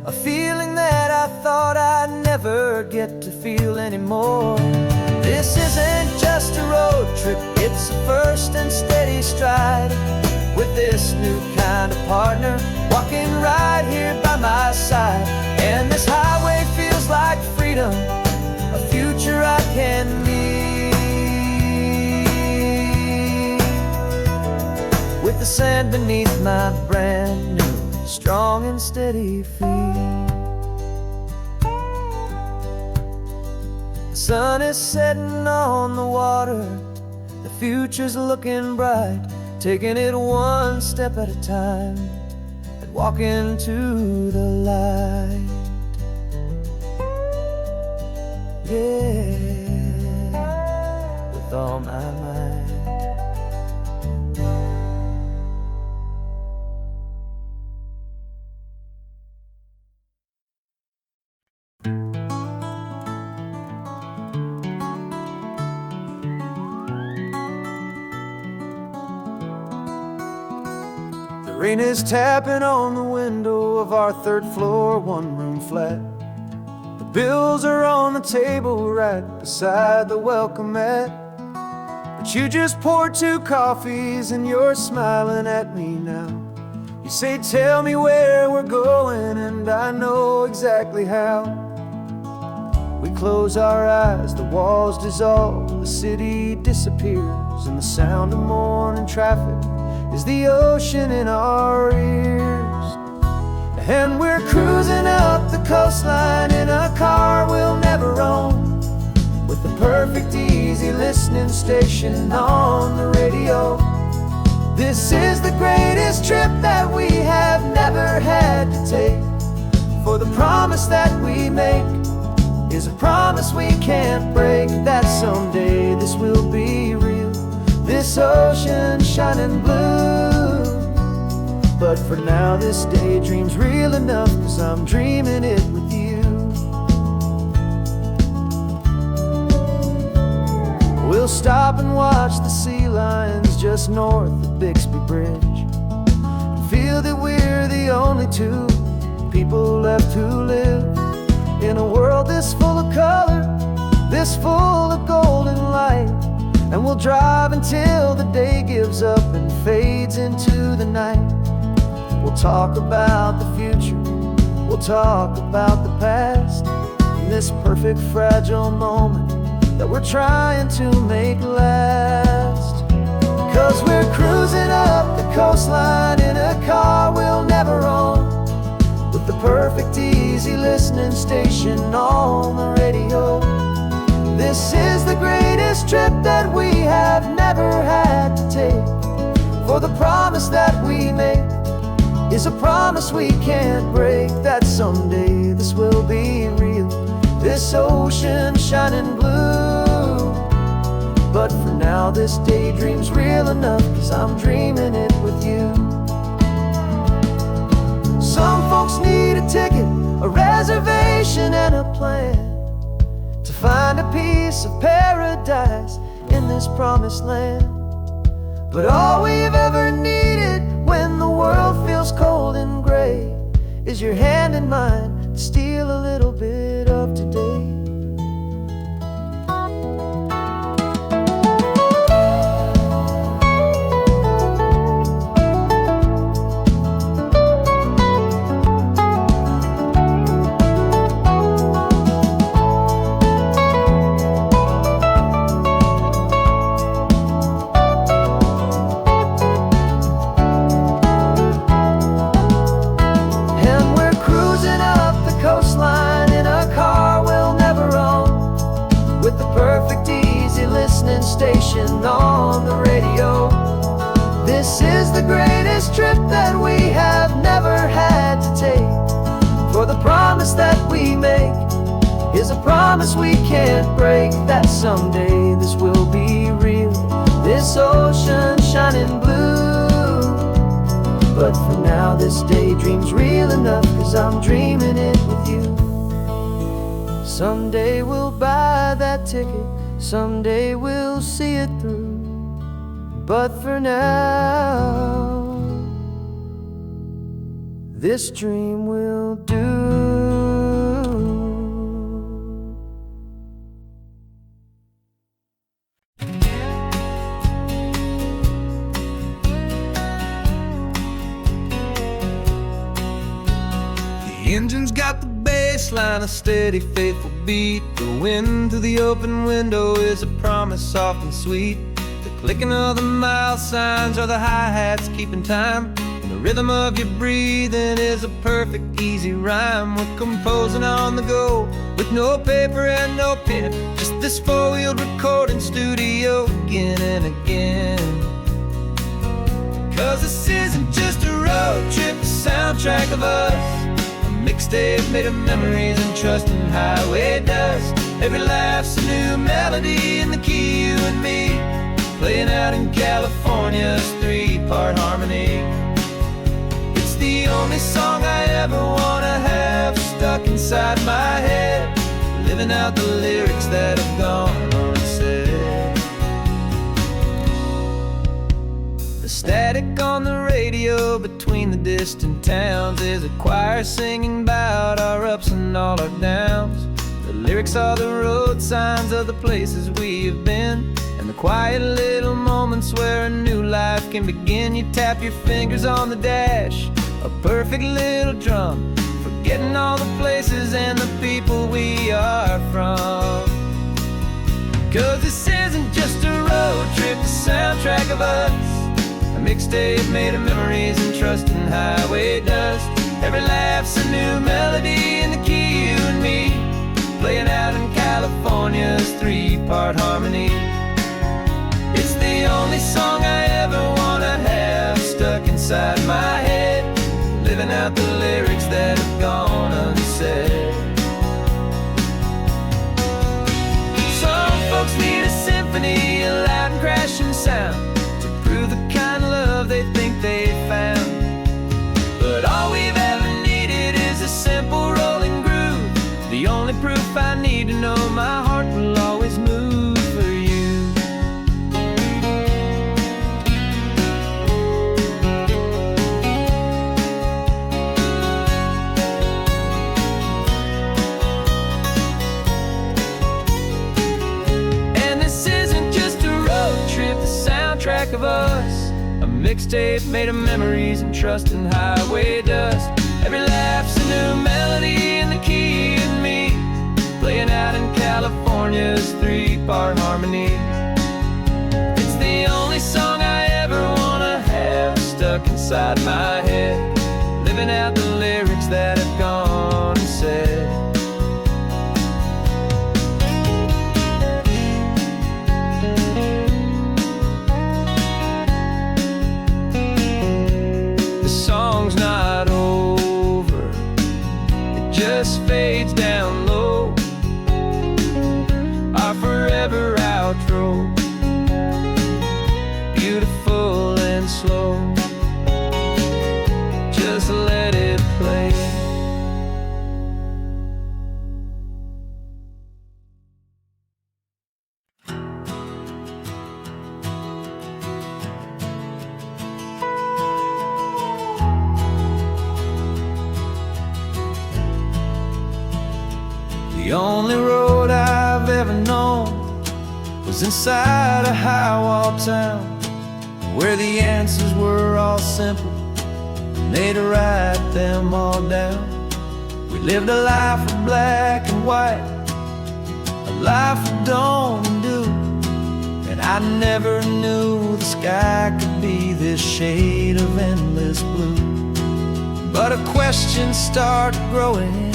a feeling that I thought I'd never get to feel anymore. This isn't just a road trip, it's a first and steady stride, with this new kind of partner walking right here by my side. And this highway feels like freedom, a future I can meet, with the sand beneath my brand new, strong and steady feet. The sun is setting on the water, the future's looking bright, taking it one step at a time and walking to the light. Yeah, with all my might. The rain is tapping on the window of our third floor, one-room flat. The bills are on the table right beside the welcome mat. But you just poured 2 coffees and you're smiling at me now. You say, tell me where we're going, and I know exactly how. We close our eyes, the walls dissolve, the city disappears, and the sound of morning traffic is the ocean in our ears. And we're cruising up the coastline in a car we'll never own, with the perfect easy listening station on the radio. This is the greatest trip that we have never had to take, for the promise that we make is a promise we can't break, that someday this will be real, this ocean shining blue. But for now this daydream's real enough, 'cause I'm dreaming it with you. We'll stop and watch the sea lions just north of Bixby Bridge, feel that we're the only 2 people left who live in a world this full of color, this full of golden light. And we'll drive until the day gives up and fades into the night. We'll talk about the future, we'll talk about the past, in this perfect fragile moment that we're trying to make last. 'Cause we're cruising up the coastline in a car we'll never own, with the perfect easy listening station on the radio. This is the greatest trip that we have never had to take, for the promise that we make is a promise we can't break, that someday this will be real, this ocean shining blue. But for now this daydream's real enough, 'cause I'm dreaming it with you. Some folks need a ticket, a reservation and a plan to find a piece of paradise in this promised land. But all we've ever needed when the world feels cold and gray is your hand in mine to steal a little bit of today. Station on the radio. This is the greatest trip that we have never had to take, for the promise that we make is a promise we can't break, that someday this will be real, this ocean shining blue. But for now this daydream's real enough, 'cause I'm dreaming it with you. Someday we'll buy that ticket, someday we'll see it through, But for now, this dream will do. The engine's got the bass line, a steady, faithful beat. The wind through the open window is a promise soft and sweet. The clicking of the mile signs are the hi-hats keeping time. And the rhythm of your breathing is a perfect, easy rhyme. We're composing on the go with no paper and no pen, just this four-wheeled recording studio again and again. 'Cause this isn't just a road trip, the soundtrack of us. Mixtape made of memories and trust in highway dust. Every laugh's a new melody in the key, you and me, playing out in California's three-part harmony. It's the only song I ever wanna have stuck inside my head, living out the lyrics that have gone unsaid. The static on the radio between the distant towns is a choir singing about our ups and all our downs. The lyrics are the road signs of the places we have been, and the quiet little moments where a new life can begin. You tap your fingers on the dash, a perfect little drum, forgetting all the places and the people we are from. 'Cause this isn't just a road trip, the soundtrack of us. A mixtape made of memories and trust in highway dust. Every laugh's a new melody in the key, you and me, playing out in California's three-part harmony. It's the only song I ever wanna have stuck inside my head, living out the lyrics that have gone unsaid. Some folks need a symphony, a loud and crashing sound, the kind of love they think they found. But all we've ever needed is a simple rolling groove, the only proof I need to know my heart will always move for you. And this isn't just a road trip, the soundtrack of us. A mixtape made of memories and trust in highway dust. Every laugh's a new melody in the key, and me, playing out in California's three-part harmony. It's the only song I ever wanna have stuck inside my head, living out the lyrics that have gone and said. Song's not over, it just fades down low, our forever outro, beautiful and slow. Just let it play. The only road I've ever known was inside a high-wall town, where the answers were all simple, and they'd write them all down. We lived a life of black and white, a life of dawn and dew, and I never knew the sky could be this shade of endless blue. But a question started growing,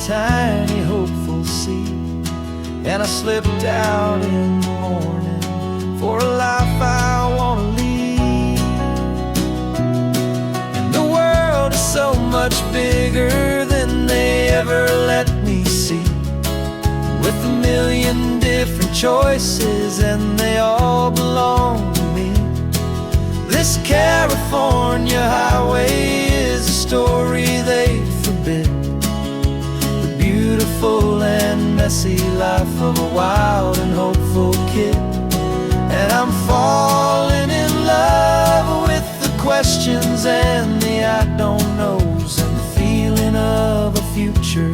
tiny hopeful seed, and I slipped out in the morning for a life I wanna lead. And the world is so much bigger than they ever let me see, with a million different choices and they all belong to me. This California highway is a story they forbid, beautiful and messy life of a wild and hopeful kid. And I'm falling questions and the I don't knows, and the feeling of a future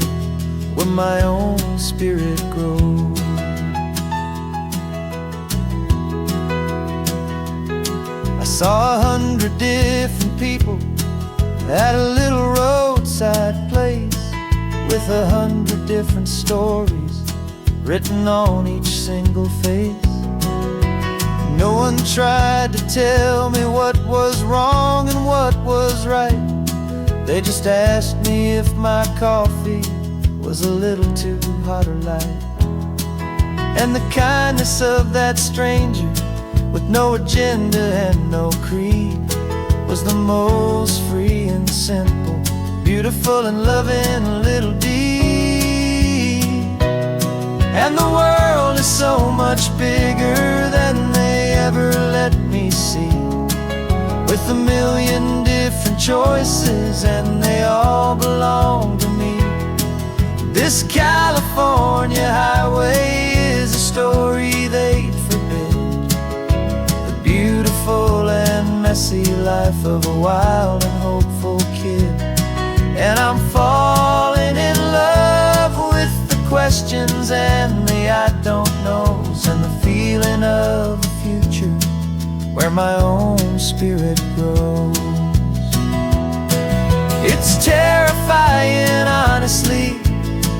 where my own spirit grows. I saw 100 different people at a little roadside place, with 100 different stories written on each single face. No one tried to tell me what was wrong and what was right. They just asked me if my coffee was a little too hot or light. And the kindness of that stranger, with no agenda and no creed, was the most free and simple, beautiful and loving little deed. And the world is so much bigger than they ever let me see, with a million different choices and they all belong to me. This California highway is a story they'd forbid, the beautiful and messy life of a wild and hopeful kid. And I'm falling in love with the questions and the I don't knows, and the feeling of a future where my own spirit grows. It's terrifying, honestly,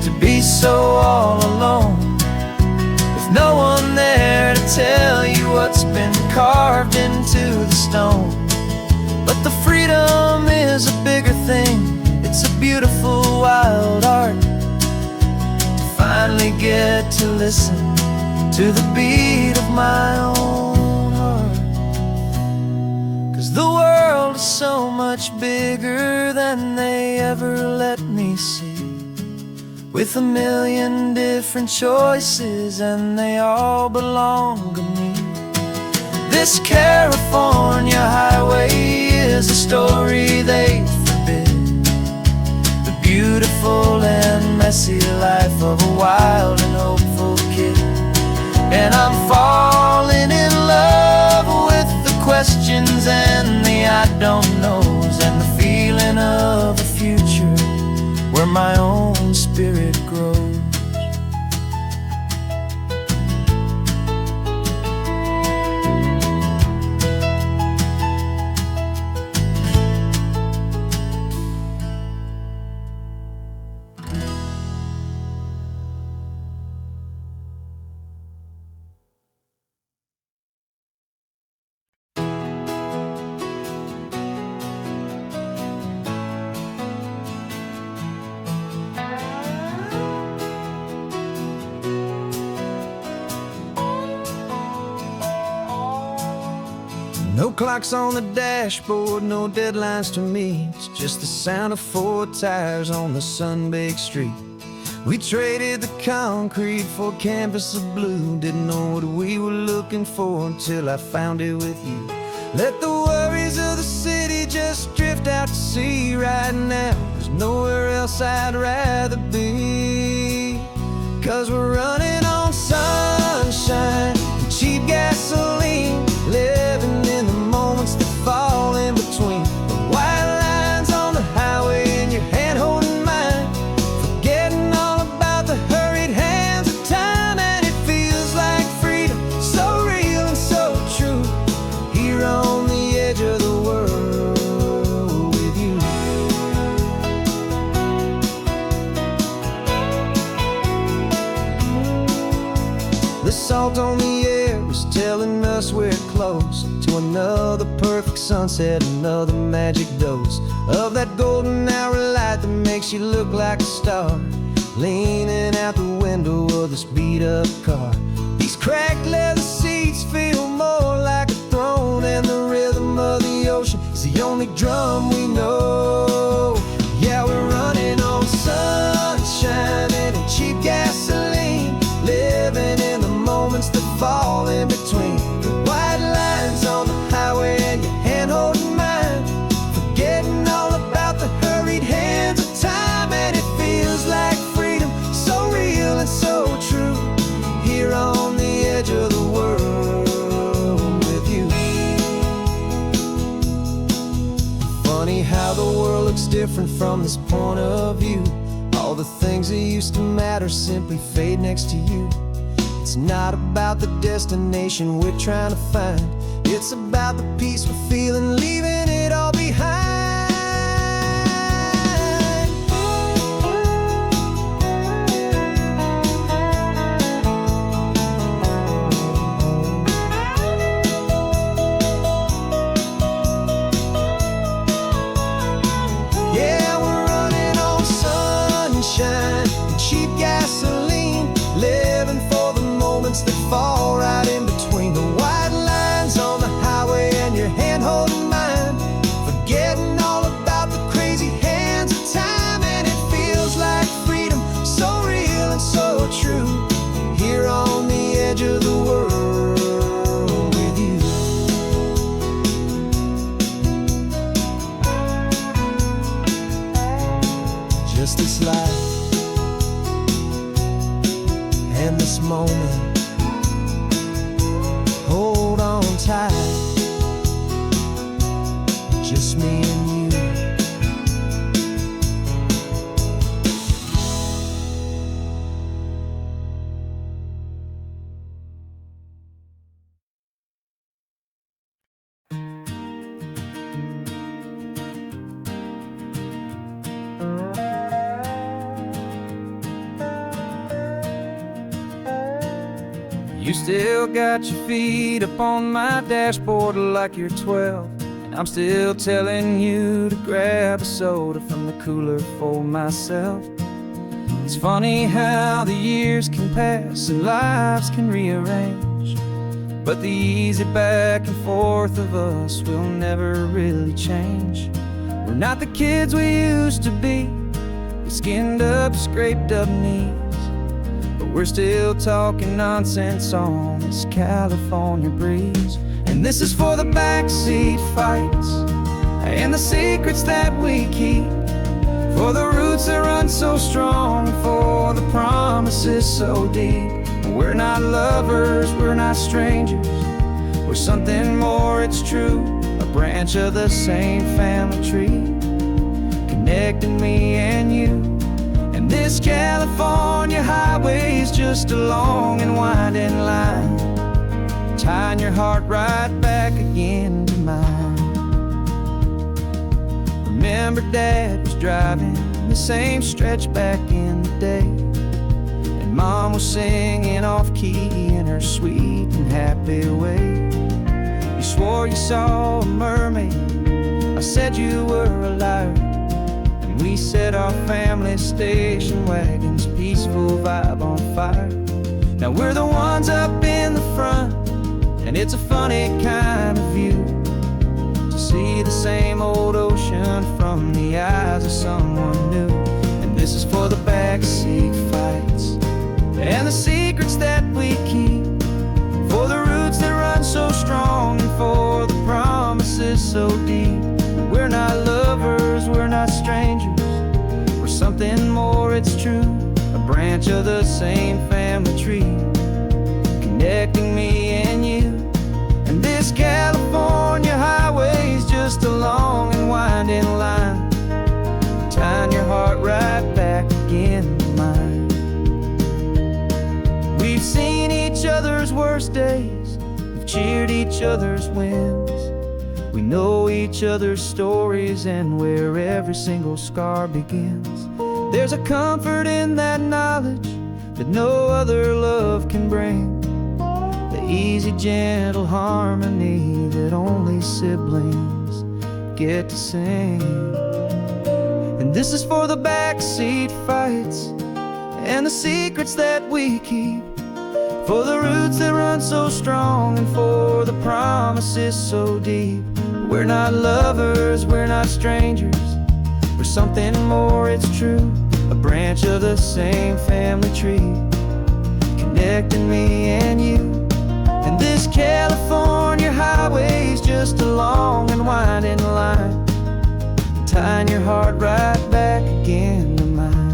to be so all alone, with no one there to tell you what's been carved into the stone. But the freedom is a bigger thing. It's a beautiful wild art to finally get to listen to the beat of my own heart. 'Cause the world is so much bigger than they ever let me see, with a million different choices and they all belong to me. This California highway is a story they forbid, the beautiful and messy life of a wild and hopeful kid. And I'm falling in love with the questions and the I don't knows, and the feeling of a future where my own spirit grows. No clocks on the dashboard, no deadlines to meet, just the sound of 4 tires on the sun-baked street. We traded the concrete for a canvas of blue, didn't know what we were looking for until I found it with you. Let the worries of the city just drift out to sea right now. There's nowhere else I'd rather be, 'cause we're running on sunshine and cheap gasoline, living in the moments that fall in between the white lines on the highway and your hand holding mine, forgetting all about the hurried hands of time. And it feels like freedom, so real and so true, here on the edge of the world with you. The salt on the air is telling us we're close to another perfect sunset, another magic dose of that golden hour light that makes you look like a star, leaning out the window of this beat-up car. These cracked leather seats feel more like a throne, and the rhythm of the ocean is the only drum we know. Yeah, we're running on sunshine and cheap gasoline, living in the moments that fall in between the white lines on the highway and your hand holding mine, forgetting all about the hurried hands of time. And it feels like freedom, so real and so true, here on the edge of the world with you. world looks different from this point of view. All the things that used to matter simply fade next to you. It's not about the destination we're trying to find. It's about the peace we're feeling, leaving it all behind. Yeah, we're running on sunshine and cheap gasoline, living for the moments that fall right in between the white lines on the highway and your hand holding mine, forgetting all about the crazy hands of time. And it feels like freedom, so real and so true, here on the edge of the world with you. Just this life and this moment, hold on tight, just me and you. You still got your feet up on my dashboard like you're 12, and I'm still telling you to grab a soda from the cooler for myself. It's funny how the years can pass and lives can rearrange, but the easy back and forth of us will never really change. We're not the kids we used to be, with skinned up, scraped up knees, but we're still talking nonsense on this California breeze. And this is for the backseat fights and the secrets that we keep, for the roots that run so strong, for the promises so deep. We're not lovers, we're not strangers, we're something more, it's true, a branch of the same family tree, connecting me and you. And this California highway is just a long and winding line, tying your heart right back again to mine. Remember Dad was driving the same stretch back in the day, and Mom was singing off-key in her sweet and happy way. You swore you saw a mermaid, I said you were a liar, and we set our family station wagon's peaceful vibe on fire. Now we're the ones up in the front, and it's a funny kind of view to see the same old ocean from the eyes of someone new. And this is for the backseat fights and the secrets that we keep, for the roots that run so strong, and for the promises so deep. We're not lovers, we're not strangers, we're something more, it's true, a branch of the same family tree, connecting me and you. And this California highway is just a long and winding line, tying your heart right back again to mine. We've seen each other's worst days, we've cheered each other's wins, we know each other's stories and where every single scar begins. There's a comfort in that knowledge that no other love can bring, the easy, gentle harmony that only siblings get to sing. And this is for the backseat fights and the secrets that we keep, for the roots that run so strong, and for the promises so deep. We're not lovers, we're not strangers, we're something more, it's true, a branch of the same family tree, connecting me and you. And this California highway is just a long and winding line, tying your heart right back again to mine.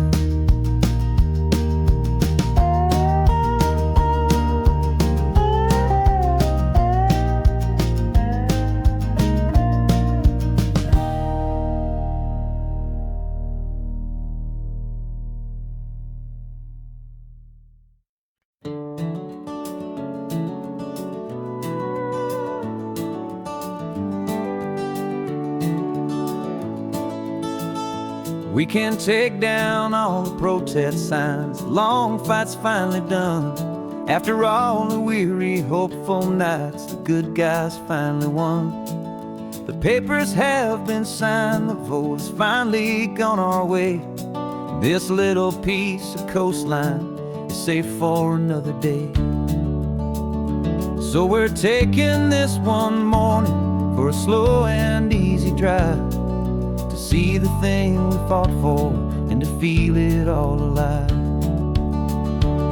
We can take down all the protest signs. Long fight's finally done. After all the weary, hopeful nights, the good guys finally won. The papers have been signed, the vote has finally gone our way. This little piece of coastline is safe for another day. So we're taking this one morning for a slow and easy drive, to see the thing we fought for and to feel it all alive.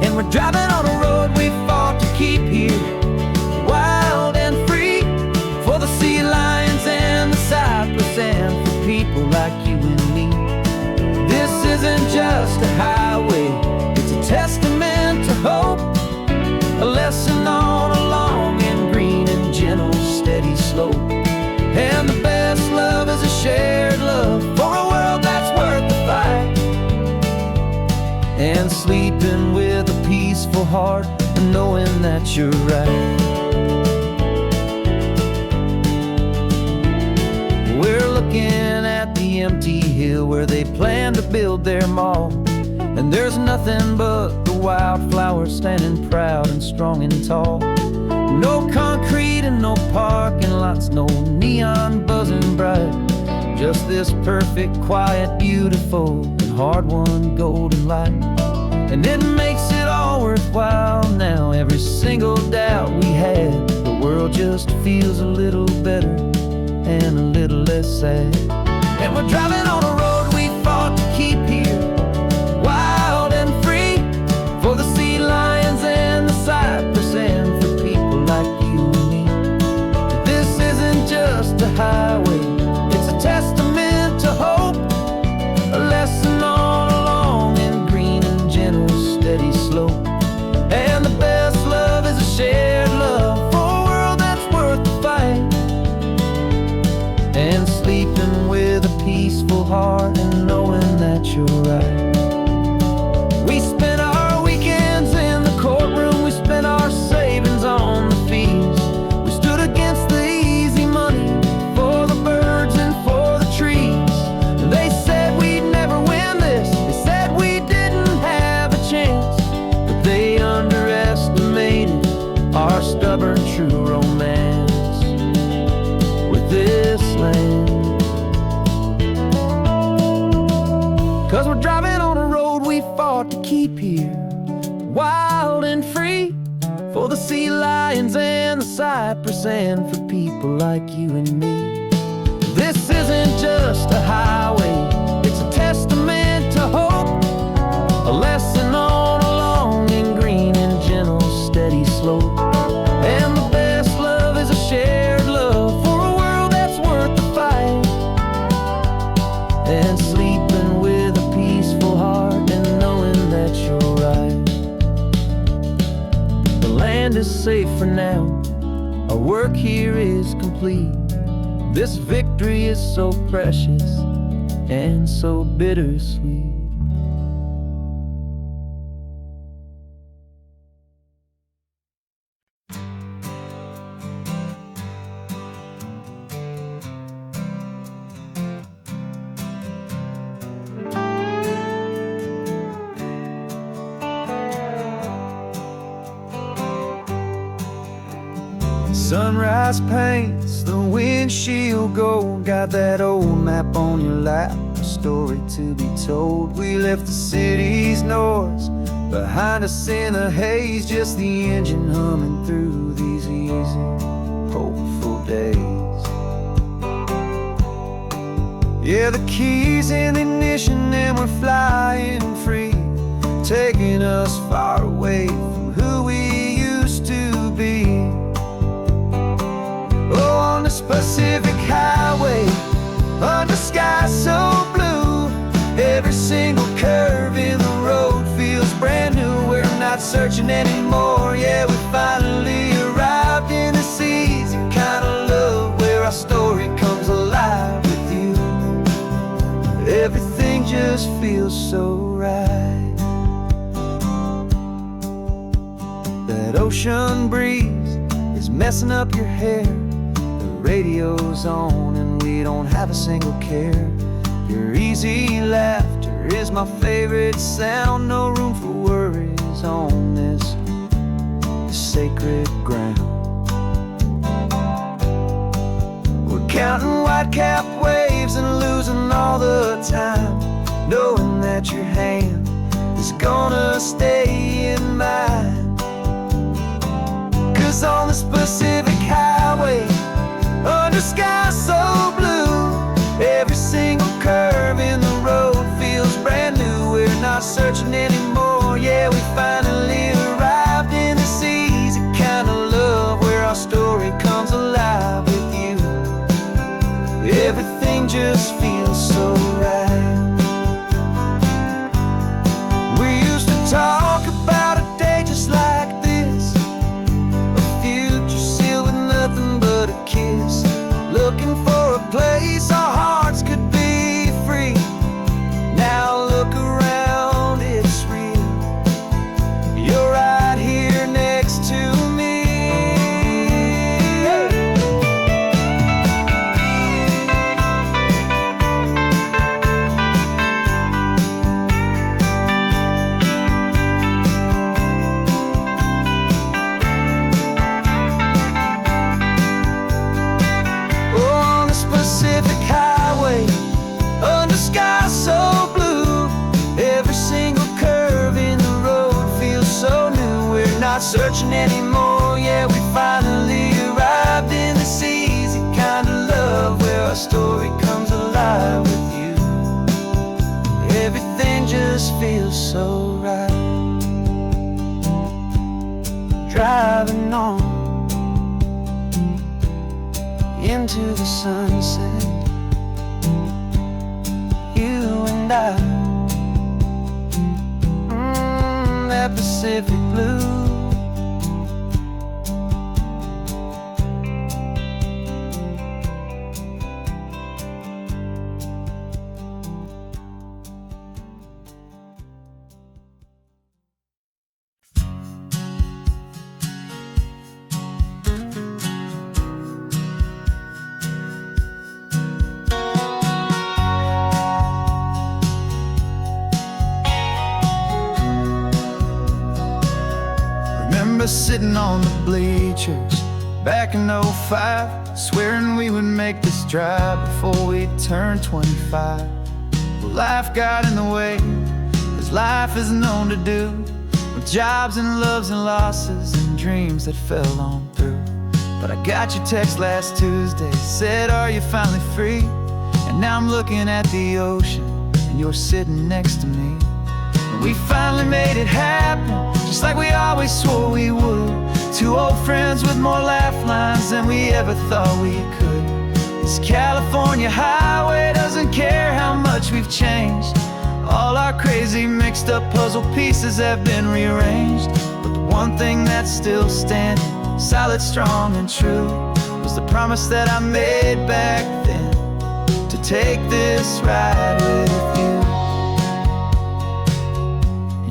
And we're driving on a road we fought to keep here, wild and free, for the sea lions and the cypress and for people like you and me. This isn't just a highway, it's a testament to hope, a lesson on a long and green and gentle steady slope. And the best love is a shared love for a world that's worth the fight, and sleeping with a peaceful heart and knowing that you're right. We're looking at the empty hill where they plan to build their mall, and there's nothing but the wildflowers standing proud and strong and tall. No concrete and no parking lots, no neon buzzing bright, just this perfect, quiet, beautiful, and hard-won golden light. And it makes it all worthwhile now. Every single doubt we had, the world just feels a little better and a little less sad. And we're driving on a road we fought to keep here, wild and free, for the sea lions and the cypress and for people like you and me. This isn't just a highway, it's a testament to hope, a lesson on a long and green and gentle steady slope. And the best love is a shared love for a world that's worth the fight, and sleeping with a peaceful heart and knowing that you're right. We spent our weekends in the courtroom, we spent our savings on the fees. We stood against the easy money for the birds and for the trees. They said we'd never win this, they said we didn't have a chance, but they underestimated our stubborn true romance with this land. 'Cause we're driving on a road we fought to keep here, wild and free, for the sea lions and the cypress and for people like you and me. This isn't just a highway, it's a testament to hope, a lesson on a long and green and gentle steady slope. And the best love is a shared love for a world that's worth the fight, and sleeping with a peaceful heart and knowing that you're right. The land is safe for now, our work here is complete. This victory is so precious and so bittersweet. Sunrise paints the windshield gold, got that old map on your lap, a story to be told. We left the city's noise behind us in the haze, just the engine humming through these easy, hopeful days. Yeah, the keys in the ignition and we're flying free, taking us far away from who we used to be. Oh, on this Pacific highway, under sky so blue, every single curve in the road feels brand new. We're not searching anymore, yeah, we finally arrived in this easy kind of love, where our story comes alive with you. Everything just feels so right. That ocean breeze is messing up your hair, radio's on and we don't have a single care. Your easy laughter is my favorite sound. No room for worries on this sacred ground. We're counting white-cap waves and losing all the time, knowing that your hand is gonna stay in mine. 'Cause on this Pacific highway, under sky so blue, every single curve in the road feels brand new. We're not searching anymore, yeah, we finally arrived in this easy kind of love where our story comes alive with you. Everything just feels so right. We used to talk about a day just like this, a future sealed with nothing but a kiss, looking for a place our hearts could be free. Now look around, it's real. You're right here next to me. Oh, on this Pacific highway, under sky so blue, every single curve in the road feels so new. We're not searching anymore, yeah, we finally arrived in this easy kind of love where our story comes alive with you. Everything just feels so right. Driving on into the sunset, you and I, that Pacific blue. Remember sitting on the bleachers back in '05, swearing we would make this drive before we turned 25. Well, life got in the way, as life is known to do, with jobs and loves and losses and dreams that fell on through. But I got your text last Tuesday, said, are you finally free? And now I'm looking at the ocean, and you're sitting next to me. And we finally made it happen, just like we always swore we would. Two old friends with more laugh lines than we ever thought we could. This California highway doesn't care how much we've changed. All our crazy mixed up puzzle pieces have been rearranged. But the one thing that's still standing, solid, strong and true, was the promise that I made back then, to take this ride with you.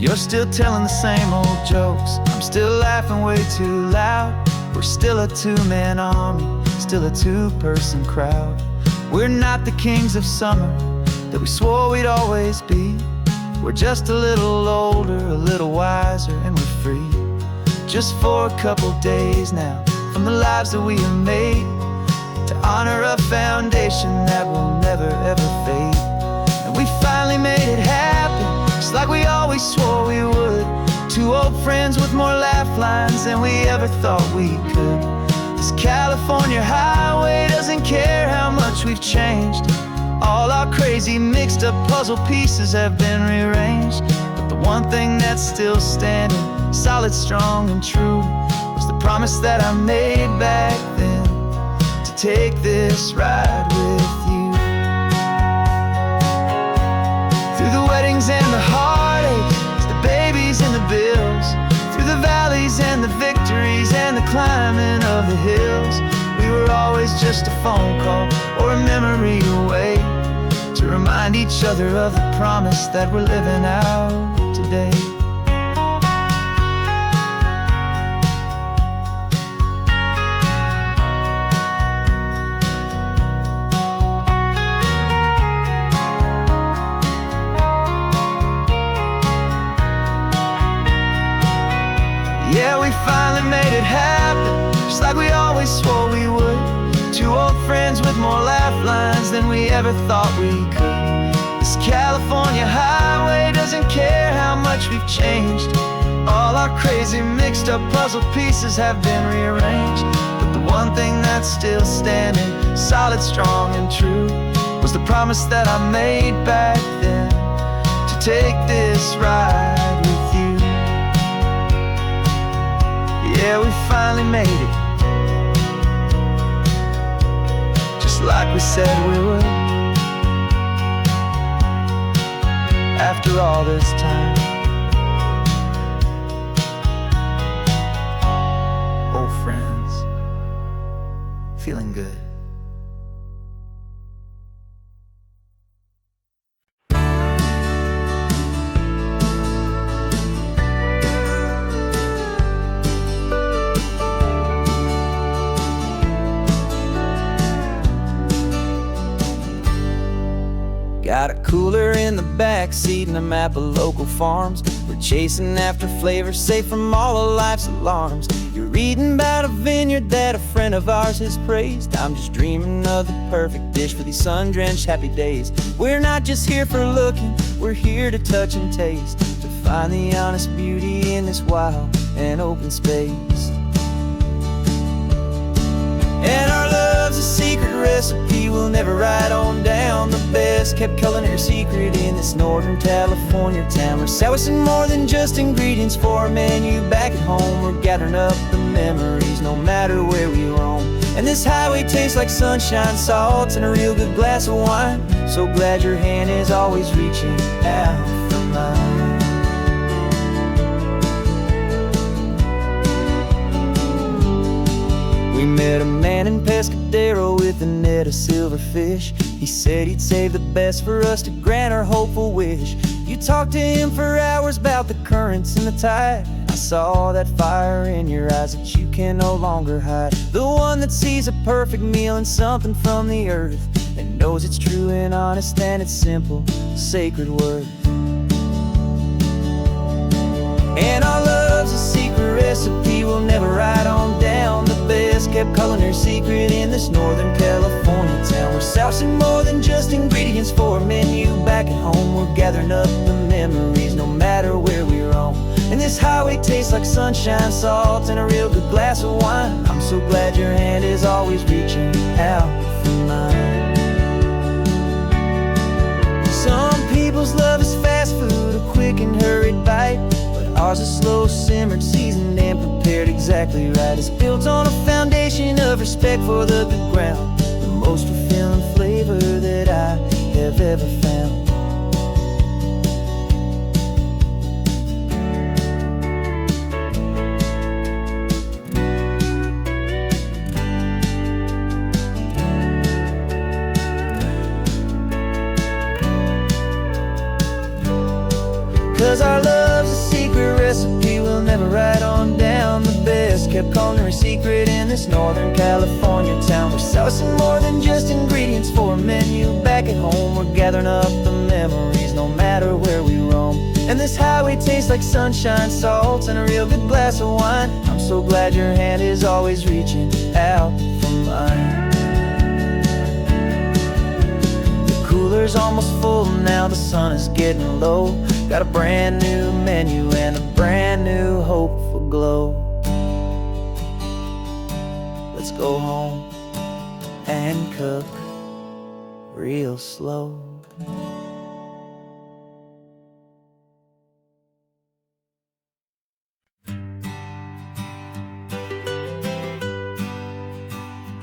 You're still telling the same old jokes, I'm still laughing way too loud. We're still a two-man army, still a two-person crowd. We're not the kings of summer that we swore we'd always be. We're just a little older, a little wiser, and we're free. Just for a couple days now, from the lives that we have made, to honor a foundation that will never ever fade. And we finally made it happen, just like we always swore we would. Two old friends with more laugh lines than we ever thought we could. This California highway doesn't care how much we've changed. All our crazy mixed up puzzle pieces have been rearranged. But the one thing that's still standing, solid, strong and true, was the promise that I made back then, to take this ride with you. Through the weddings and the heartaches, the babies and the bills, through the valleys and the victories and the climbing of the hills, we were always just a phone call or a memory away, to remind each other of the promise that we're living out today. than we ever thought we could. This California highway doesn't care how much we've changed. All our crazy mixed up puzzle pieces have been rearranged. But the one thing that's still standing, solid, strong, and true, was the promise that I made back then, to take this ride with you. Yeah, we finally made it, just like we said we would. After all this time, old friends, feeling good. Got a cooler in the back seat and a map of local farms. We're chasing after flavors safe from all of life's alarms. You're reading about a vineyard that a friend of ours has praised. I'm just dreaming of the perfect dish for these sun-drenched happy days. We're not just here for looking, we're here to touch and taste, to find the honest beauty in this wild and open space. And our love's a secret recipe we'll never write on down. The best kept culinary secret in this Northern California town. We're selling more than just ingredients for a menu back at home. We're gathering up the memories no matter where we roam. And this highway tastes like sunshine, salt, and a real good glass of wine. So glad your hand is always reaching out for mine. We met a man in Pescadero with a net of silverfish. He said he'd save the best for us to grant our hopeful wish. You talked to him for hours about the currents and the tide. I saw that fire in your eyes that you can no longer hide. The one that sees a perfect meal in something from the earth, and knows it's true and honest and it's simple, sacred worth. And our love's a secret recipe we'll never write on down. The best kept culinary secret in this Northern California town. We're sourcing more than just ingredients for a menu back at home. We're gathering up the memories no matter where we roam. And this highway tastes like sunshine, salt, and a real good glass of wine. I'm so glad your hand is always reaching out for mine. Some people's love is fast food, a quick and hurried bite. Ours is slow simmered, seasoned, and prepared exactly right. It's built on a foundation of respect for the good ground, the most fulfilling flavor that I have ever found. 'Cause our love's a secret recipe we'll never write on down. The best kept culinary secret in this Northern California town. We're sourcing more than just ingredients for a menu back at home. We're gathering up the memories no matter where we roam. And this highway tastes like sunshine, salt, and a real good glass of wine. I'm so glad your hand is always reaching out for mine. Cooler's almost full now, the sun is getting low. Got a brand new menu and a brand new hopeful glow. Let's go home and cook real slow.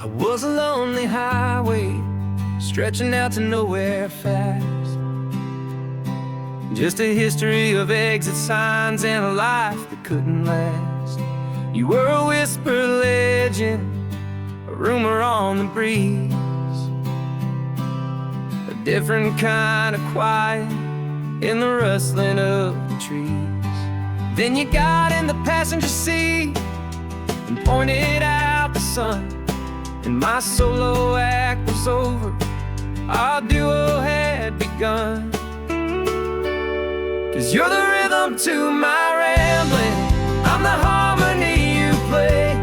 I was a lonely highway stretching out to nowhere fast. Just a history of exit signs and a life that couldn't last. You were a whisper legend, a rumor on the breeze, a different kind of quiet in the rustling of the trees. Then you got in the passenger seat and pointed out the sun, and my solo act was over, our duo had begun. 'Cause you're the rhythm to my rambling, I'm the harmony you play.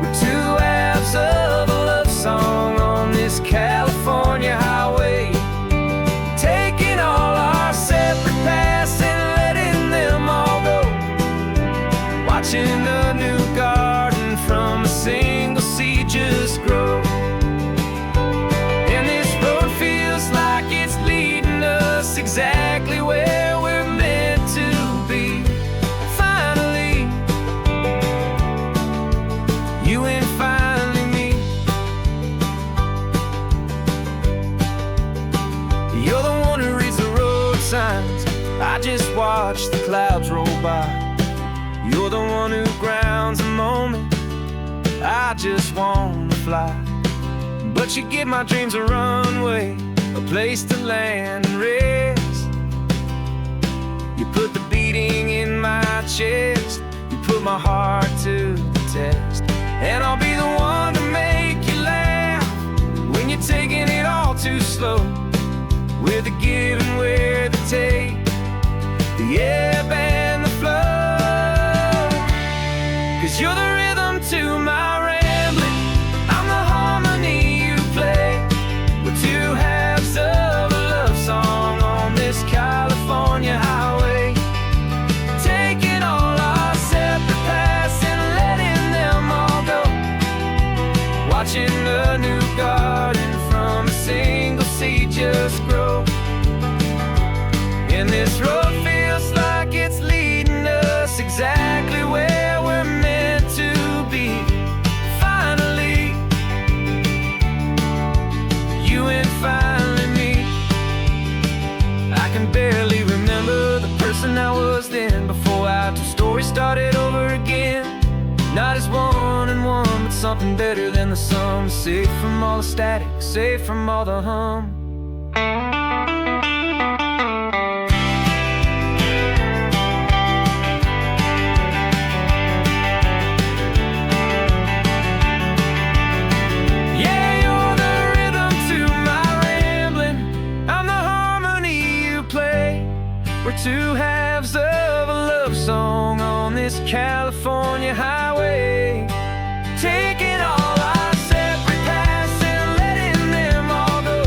We're two halves of a love song on this California highway. exactly where we're meant to be. Finally, you and finally me. You're the one who reads the road signs, I just watch the clouds roll by. You're the one who grounds the moment, I just wanna fly. But you give my dreams a runway, a place to land and rest. You put the beating in my chest, you put my heart to the test. And I'll be the one to make you laugh when you're taking it all too slow. We're the give and we're the take, the ebb and the flow. 'Cause you're the rhythm to my rambling, I'm the harmony you play. We're two halves of a love song on this California highway, taking all our separate paths and letting them all go. Watching a new garden from a single seed just grow. And this road feels like it's leading us exactly where we're meant to be. Finally, you and finally me. I can barely remember the person I was then, before our two stories started over again. Not as one and one, but something better than the sum. Safe from all the static, safe from all the hum. We're two halves of a love song on this California highway, taking all our separate paths and letting them all go.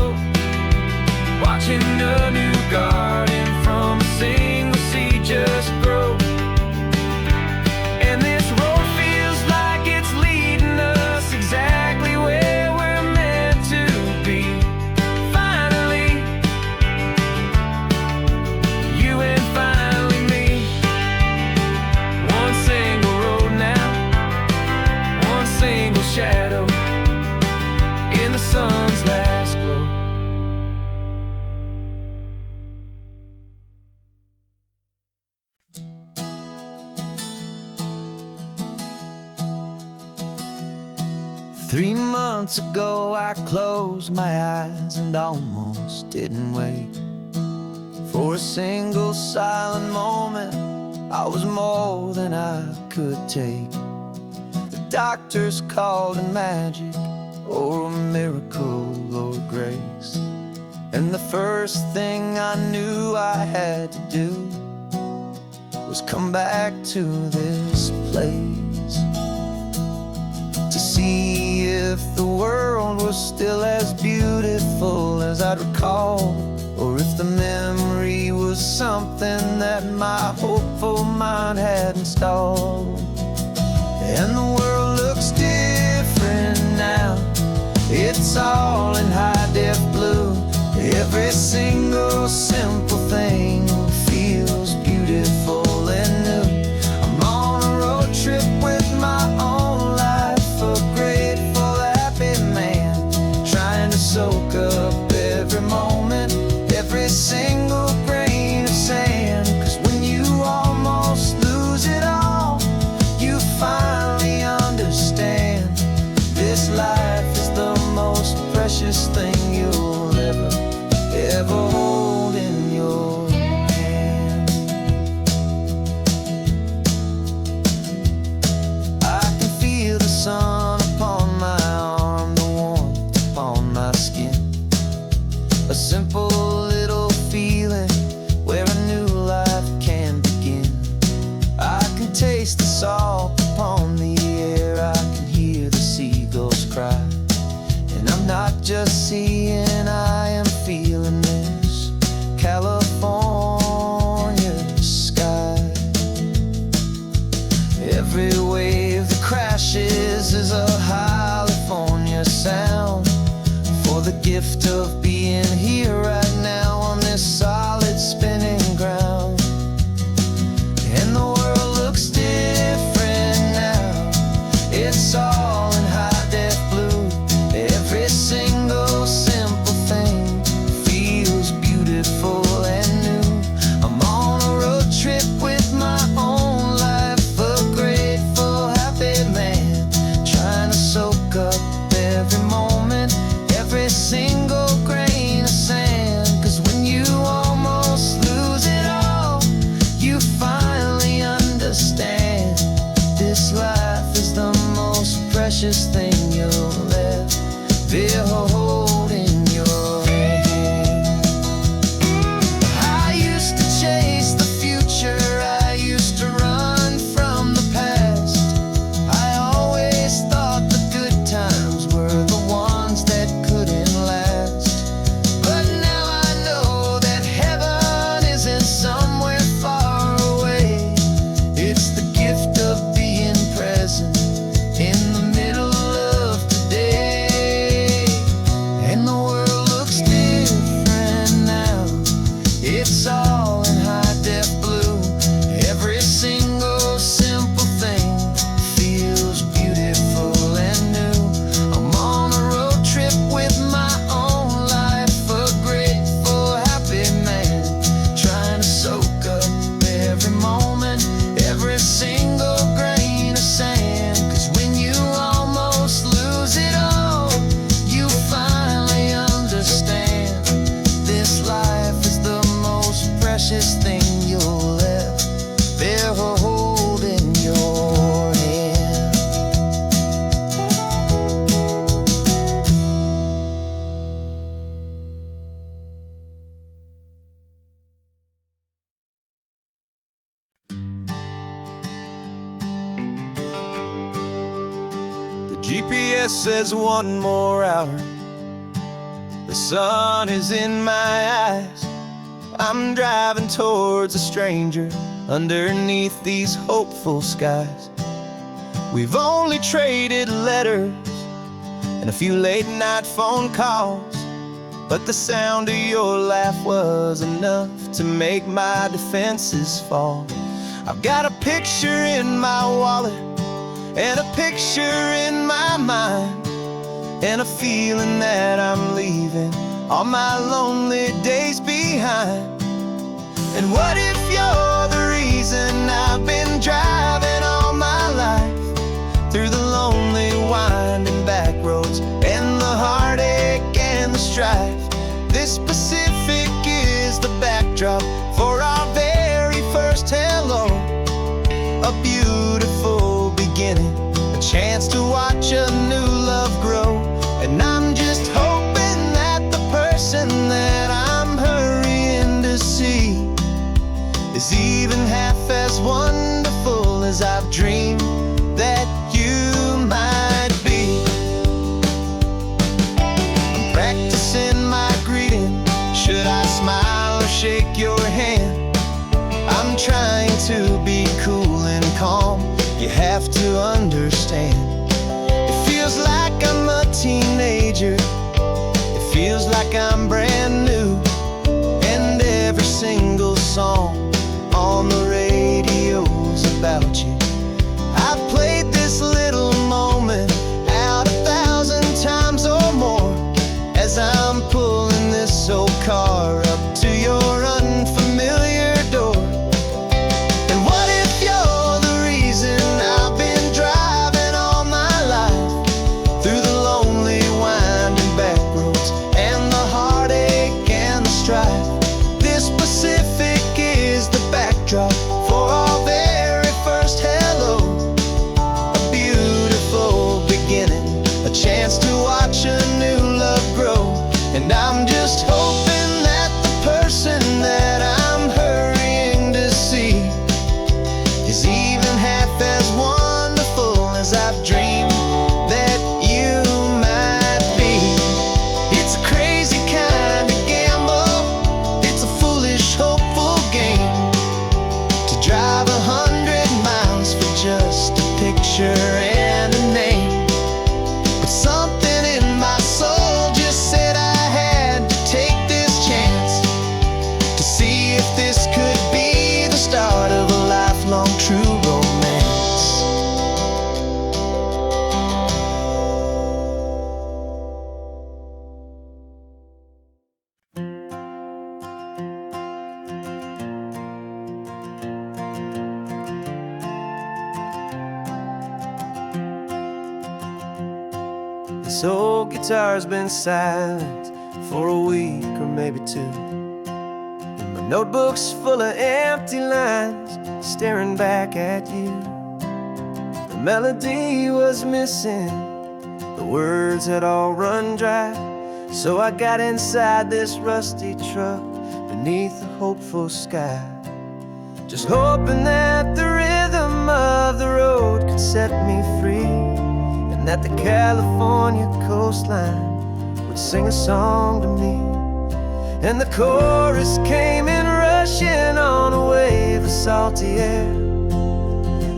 Watching a new garden from a single seed just grow. And this road feels like it's leading us exactly where we're meant to be. Finally, you and finally me. One single road now, one single shadow in the sun's last glow. Three months ago I closed my eyes and almost didn't wake. For a single silent moment, I was more than I could take. The doctors called it magic, or a miracle, or grace. And the first thing I knew I had to do was come back to this place, to see if the world was still as beautiful as I'd recall, or if the memory was something that my hopeful mind had installed. And the world looks different now, it's all in high-def blue. Every single simple thing feels beautiful and new. I'm on a road trip with my own life, a grateful, happy man, trying to soak up every moment, every single grain of sand. 'Cause when you almost lose it all, you finally understand this life is the most precious thing you'll ever hold in your It's all in high-def blue. Every single simple thing feels beautiful and new. I'm on a road trip with my own life, a grateful, happy man, trying to soak up every moment, every single grain of sand. 'Cause when you almost lose it all, you finally understand this life is the most precious thing you'll ever hold in your hand. The GPS says 1 more hour. The sun is in my eyes. I'm driving towards a stranger underneath these hopeful skies. We've only traded letters and a few late-night phone calls, but the sound of your laugh was enough to make my defenses fall. I've got a picture in my wallet and a picture in my mind, and a feeling that I'm leaving all my lonely days behind. And what if you're the reason I've been driving all my life, through the lonely winding back roads and the heartache and the strife? This Pacific is the backdrop for our very first hello, a beautiful beginning, a chance to watch a new love grow. And I'm just hoping that the person that I'm hurrying to see is even half as wonderful as I've dreamed that you might be. I'm practicing my greeting. Should I smile or shake your hand? I'm trying to be cool and calm. You have to understand, it feels like I'm a teenager. It feels like I'm brand new. And every single song on the radio's about you. I've played this little moment out 1,000 times or more, as I'm pulling this old car up to your unfamiliar door. And what if you're the reason I've been driving all my life, through the lonely winding back roads and the heartache and the strife? This Pacific is the backdrop for our very first hello, a beautiful beginning, a chance to watch a new love grow. And I'm just hoping that the person that I'm hurrying to see is even half as wonderful as I've dreamed that you might be. It's a crazy kind of gamble, it's a foolish, hopeful game, to drive 100 miles for just a picture and a name. But something in my soul just said I had to take this chance, to see if this could be the start of a lifelong true romance. This old guitar's been silent for a week or maybe 2, and my notebook's full of empty lines staring back at you. The melody was missing, the words had all run dry, so I got inside this rusty truck beneath a hopeful sky, just hoping that the rhythm of the road could set me free, and that the California coastline would sing a song to me. And the chorus came in rushing on a wave of salty air,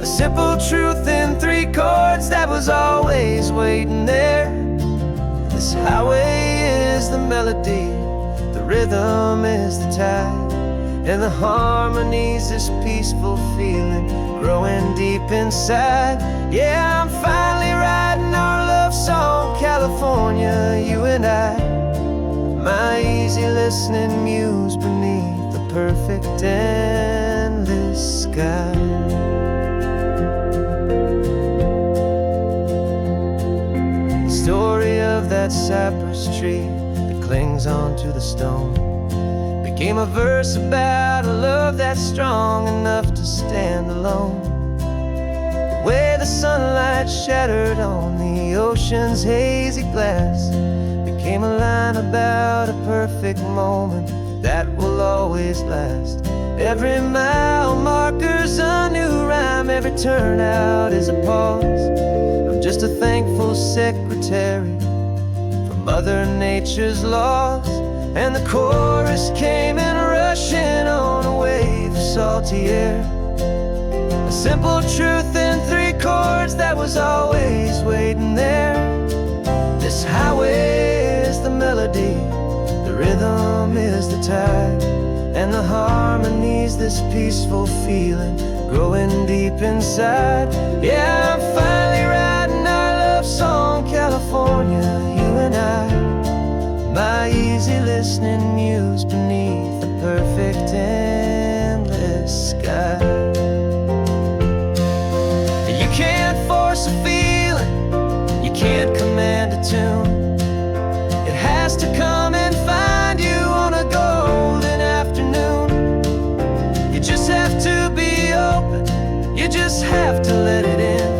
a simple truth in 3 chords that was always waiting there. This highway is the melody, the rhythm is the tide, and the harmonies, this peaceful feeling growing deep inside. Yeah, I'm finally writing our love song, California, you and I. My easy listening muse beneath the perfect endless sky. Story of that cypress tree that clings onto the stone became a verse about a love that's strong enough to stand alone. Where the sunlight shattered on the ocean's hazy glass became a line about a perfect moment that will always last. Every mile marker's a new rhyme, every turnout is a pause. I'm just a thankful secretary for Mother Nature's laws. And the chorus came in rushing on a wave of salty air. A simple truth in 3 chords that was always waiting there. This highway is the melody, the rhythm is the tide, and the harmonies, this peaceful feeling growing deep inside. Yeah, I'm finally writing our love song, California, you and I. My easy listening muse beneath the perfect endless sky. You can't force a feeling, you can't command a tune. It has to come and find you on a golden afternoon. You just have to be open, you just have to let it in.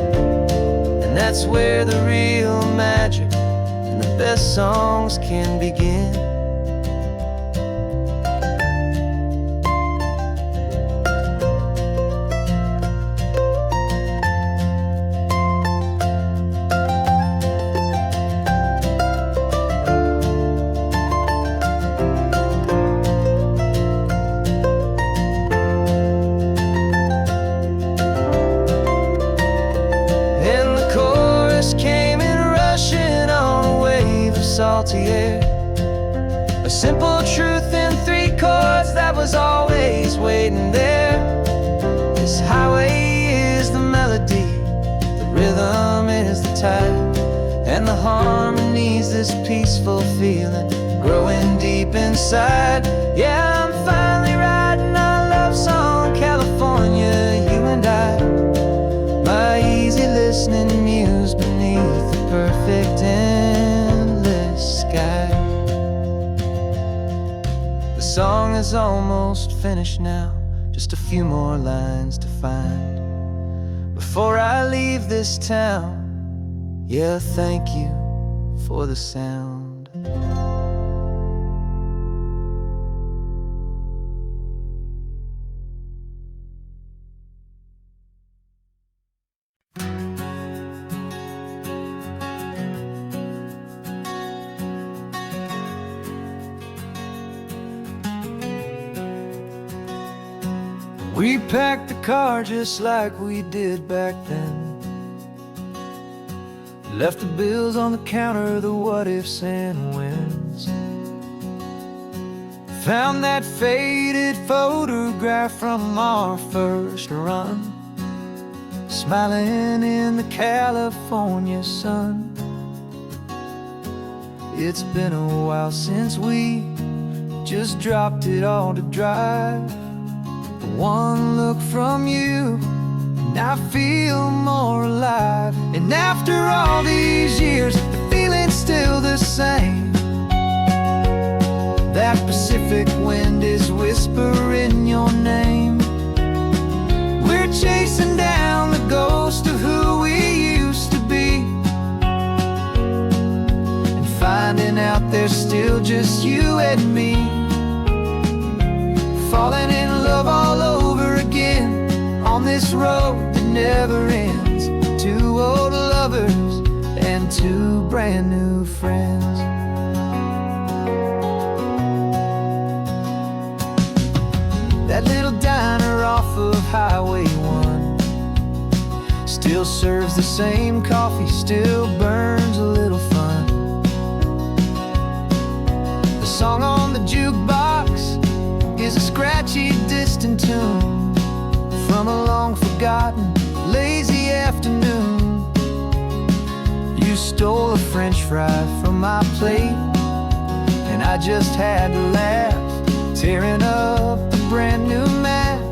And that's where the real magic, the best songs can begin. And the chorus came in rushing on a wave of salty air. A simple truth in 3 chords that was always waiting there. This highway is the melody, the rhythm is the tide, and the harmonies, this peaceful feeling growing deep inside. Yeah, I'm finally writing our love song, California, you and I. My easy listening muse beneath the perfect endless sky. The song is almost finished now, just a few more lines to find before I leave this town. Yeah, thank you for the sound. We packed the car just like we did back then. Left the bills on the counter, the what ifs and whens. Found that faded photograph from our first run, smiling in the California sun. It's been a while since we just dropped it all to drive. One look from you and I feel more alive. And after all these years, the feeling's still the same. That Pacific wind is whispering your name. We're chasing down the ghost of who we used to be, and finding out there's still just you and me. Falling in love all over again on this road that never ends. 2 old lovers and 2 brand new friends. That little diner off of Highway 1 still serves the same coffee, still burns a little fun. The song on the jukebox is a scratchy, distant tune from a long-forgotten, lazy afternoon. You stole a French fry from my plate, and I just had to laugh, tearing up the brand new map.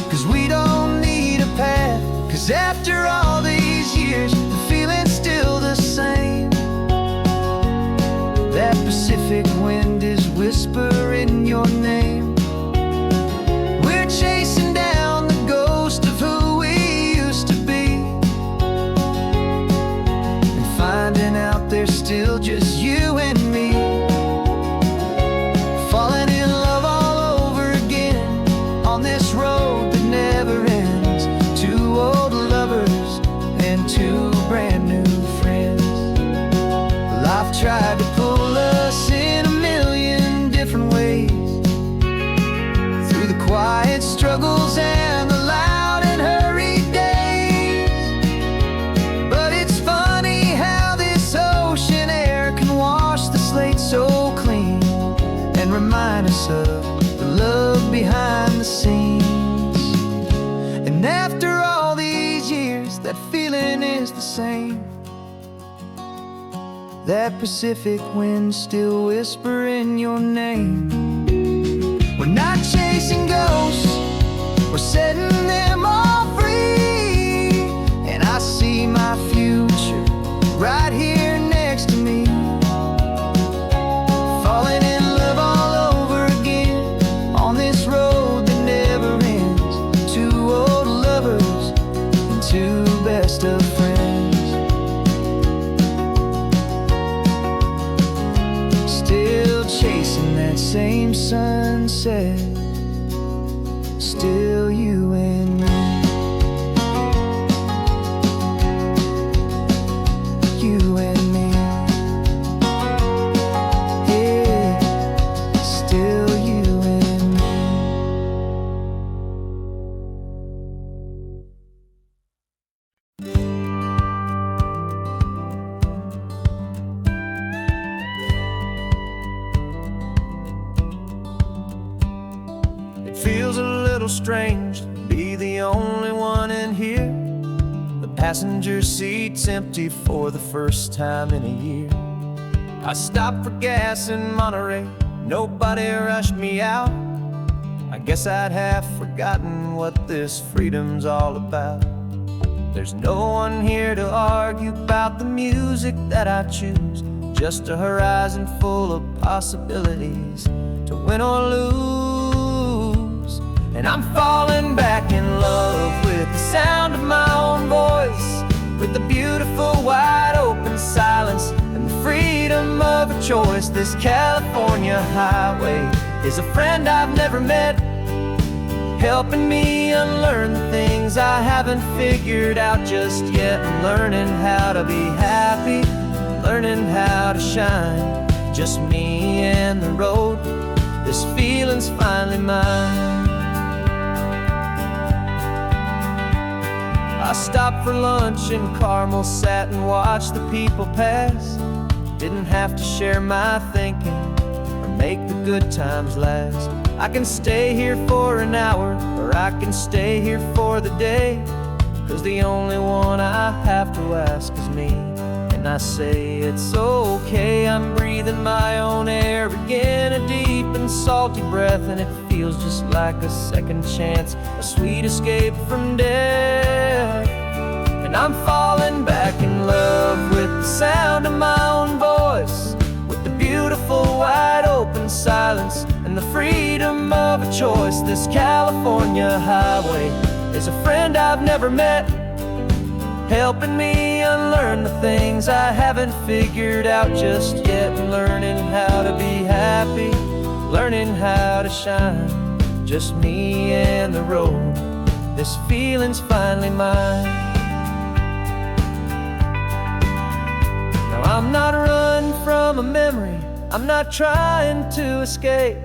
'Cause we don't need a path, 'cause after all these years, the feeling's still the same. That Pacific wind is whispering your name. We're chasing down the ghost of who we used to be, and finding out there's still just you and me. Falling in love all over again on this road that never ends. Two old lovers and two brand new friends. Life tried to pull us in a million different ways, through the quiet struggles and the loud and hurried days. But it's funny how this ocean air can wash the slate so clean, and remind us of the love behind the scenes. And after all these years, that feeling is the same. That Pacific wind still whispering your name. We're not chasing ghosts, we're setting them all free. And I see my future right here next to me. Falling in love all over again on this road that never ends. Two old lovers and two best of friends. Still chasing that same sunset, still you and me. You and me. Yeah, still you and me. It feels a little strange to be the only one in here. The passenger seat's empty for the first time in a year. I stopped for gas in Monterey, nobody rushed me out. I guess I'd have forgotten what this freedom's all about. There's no one here to argue about the music that I choose, just a horizon full of possibilities to win or lose. And I'm falling back in love with the sound of my own voice, with the beautiful wide open silence and the freedom of a choice. This California highway is a friend I've never met, helping me unlearn the things I haven't figured out just yet. I'm learning how to be happy, learning how to shine, just me and the road. This feeling's finally mine. I stopped for lunch in Carmel, sat and watched the people pass. Didn't have to share my thinking or make the good times last. I can stay here for an hour, or I can stay here for the day, 'cause the only one I have to ask is me. And I say it's okay, I'm breathing my own air again, a deep and salty breath, and it feels just like a second chance, a sweet escape from death. And I'm falling back in love with the sound of my own voice, with the beautiful wide open silence and the freedom of a choice. This California highway is a friend I've never met, helping me unlearn the things I haven't figured out just yet. Learning how to be happy, learning how to shine, just me and the road. This feeling's finally mine. Now I'm not running from a memory, I'm not trying to escape.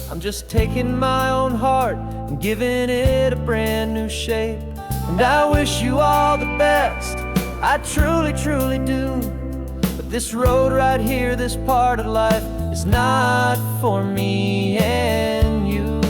I'm just taking my own heart and giving it a brand new shape. And I wish you all the best, I truly, truly do. But this road right here, this part of life, is not for me and you.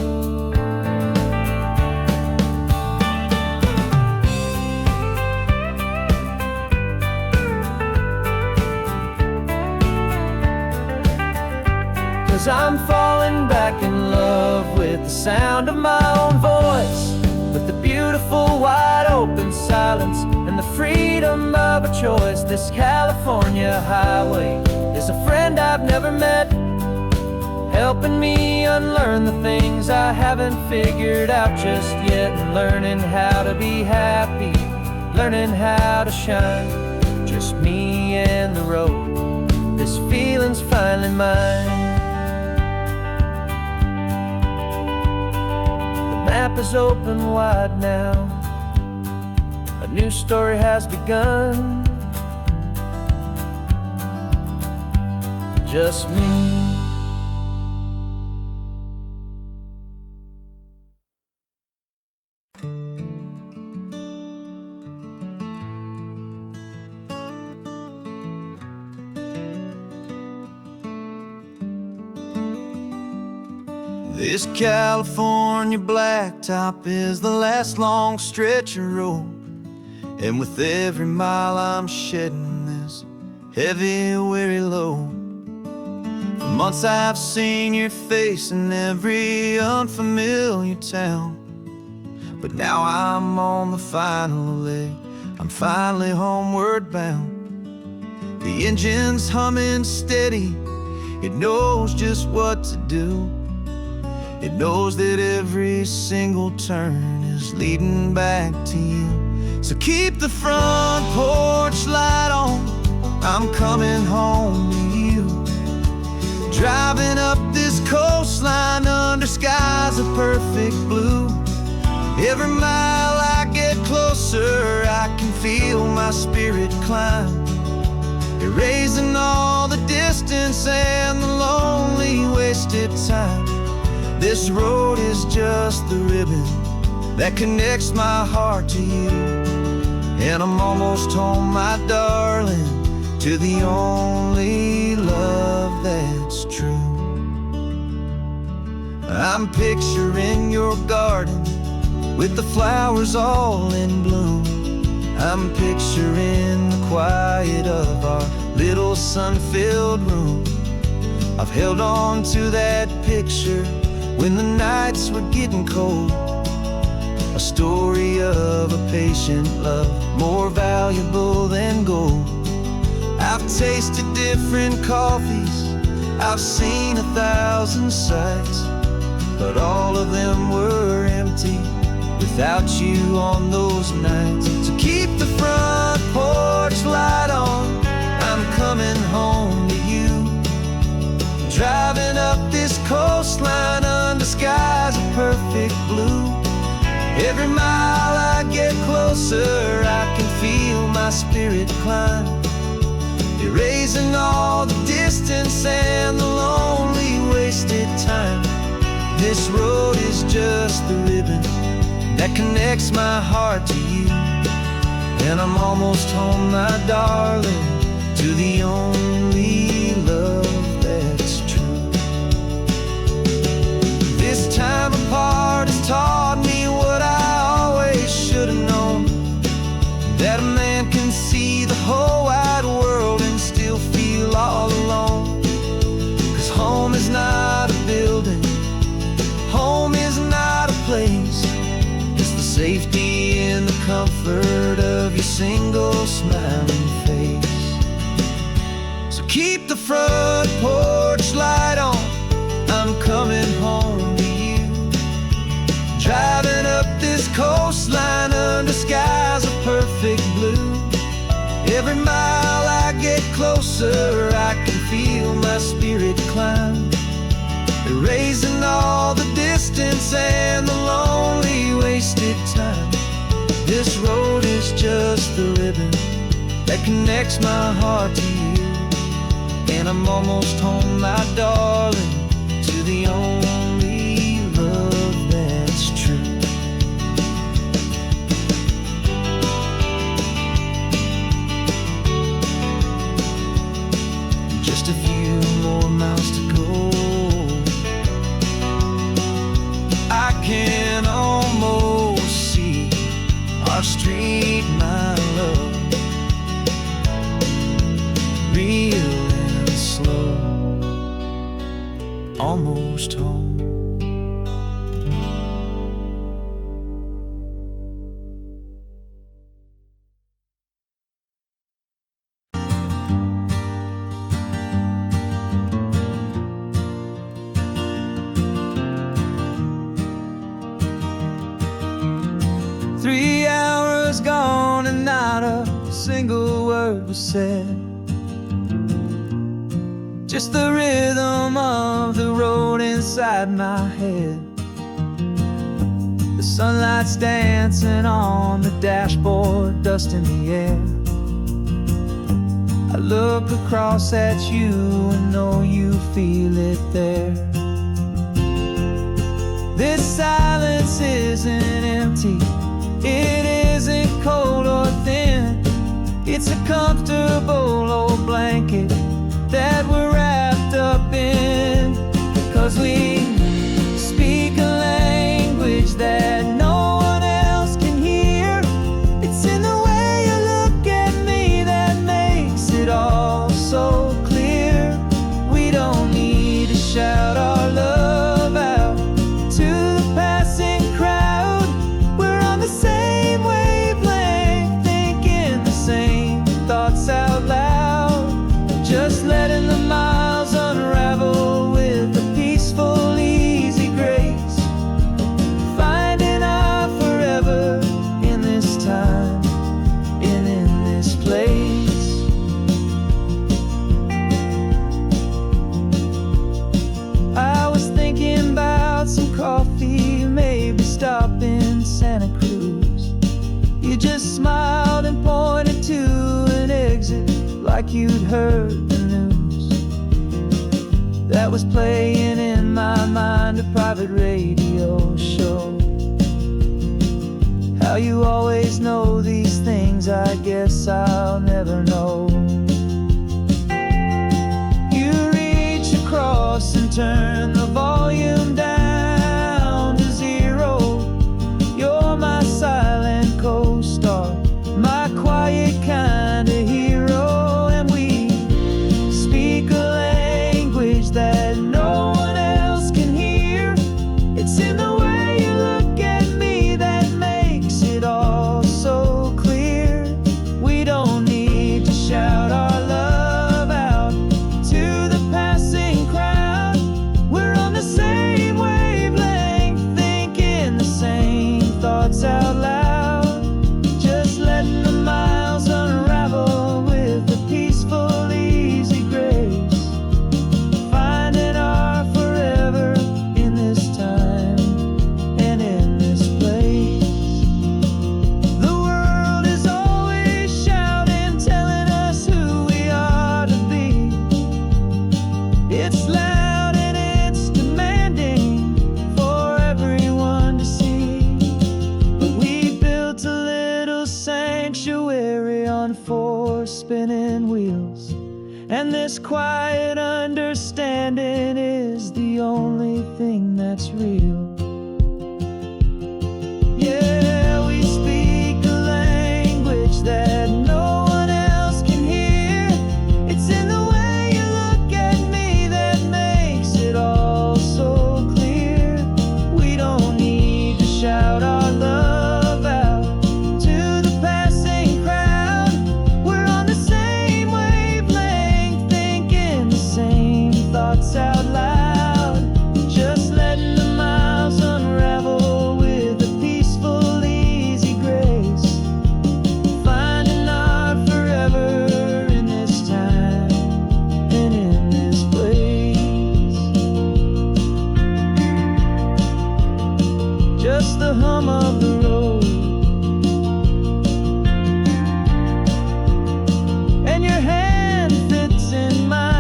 'cause I'm falling back in love with the sound of my own voice, with the beautiful wide open silence and the freedom of a choice. This California highway is a friend I've never met, helping me unlearn the things I haven't figured out just yet, and learning how to be happy, learning how to shine. Just me and the road, this feeling's finally mine. The map is open wide now, a new story has begun. Just me. This California blacktop is the last long stretch of road, and with every mile I'm shedding this heavy, weary load. For months I've seen your face in every unfamiliar town, but now I'm on the final leg, I'm finally homeward bound. The engine's humming steady, it knows just what to do. It knows that every single turn is leading back to you. So keep the front porch light on, I'm coming home to you. Driving up this coastline under skies of perfect blue. Every mile I get closer, I can feel my spirit climb, erasing all the distance and the lonely wasted time. This road is just the ribbon that connects my heart to you, and I'm almost home, my darling, to the only love that's true. I'm picturing your garden with the flowers all in bloom. I'm picturing the quiet of our little sun-filled room. I've held on to that picture when the nights were getting cold, a story of a patient love, more valuable than gold. I've tasted different coffees, I've seen 1,000 sights, but all of them were empty without you on those nights. So keep the front porch light on, I'm coming home to you. Driving up this coastline under skies of perfect blue. Every mile I get closer, I can feel my spirit climb, erasing all the distance and the lonely wasted time. This road is just the ribbon that connects my heart to you, and I'm almost home, my darling, to the only love that's true. This time apart has taught me what I always should have known, that a man can see the whole wide world and still feel all alone. 'Cause home is not a building, home is not a place, it's the safety and the comfort of your single smiling face. So keep the front porch light on, I'm coming home to you. Driving up this coastline under skies of perfect blue. Every mile I get closer, I can feel my spirit climb, erasing all the distance and the lonely wasted time. This road is just the ribbon that connects my heart to you, and I'm almost home, my darling, to the only love that's true. Just a few more miles to go, I can almost see our street, my love, real and slow. 3 hours gone and not a single word was said. Just the rhythm of the road inside my head. The sunlight's dancing on the dashboard, dust in the air. I look across at you and know you feel it there. This silence isn't empty, it isn't cold or thin. It's a comfortable old blanket that we're wrapped up in. 'Cause we speak a language that no one else can hear. It's in the way you look at me that makes it all so clear. We don't need to shout our love out to the passing crowd. We're on the same wavelength, thinking the same thoughts out loud. Just letting the miles unravel with a peaceful, easy grace. Finding our forever in this time and in this place. I was thinking about some coffee, maybe stop in Santa Cruz. You just smiled and pointed to an exit like you'd heard the news. That was playing in my mind, a private radio show. How you always know these things, I guess I'll never know. You reach across and turn the volume down to 0. You're my silent co-star, my quiet kind of hero. And we speak a language that no one else can hear. It's in the way you look at me that makes it all so clear. We don't need to shout our love out to the passing crowd. We're on the same wavelength, thinking the same thoughts out loud. Just letting the miles unravel with a peaceful, easy grace. Finding our forever in this time and in this place. The world is always shouting, telling us who we are to be. It's loud and it's demanding for everyone to see. But we built a little sanctuary on 4 spinning wheels, and this quiet understanding is the only thing that's real. Yeah, we speak a language that no one else can hear. It's in the way you look at me that makes it all so clear. We don't need to shout our love out to the passing crowd. We're on the same wavelength, thinking the same thoughts out loud. Just letting the miles unravel with a peaceful, easy grace. Finding our forever in this time and in this place. Just the hum of the road and your hand fits in mine.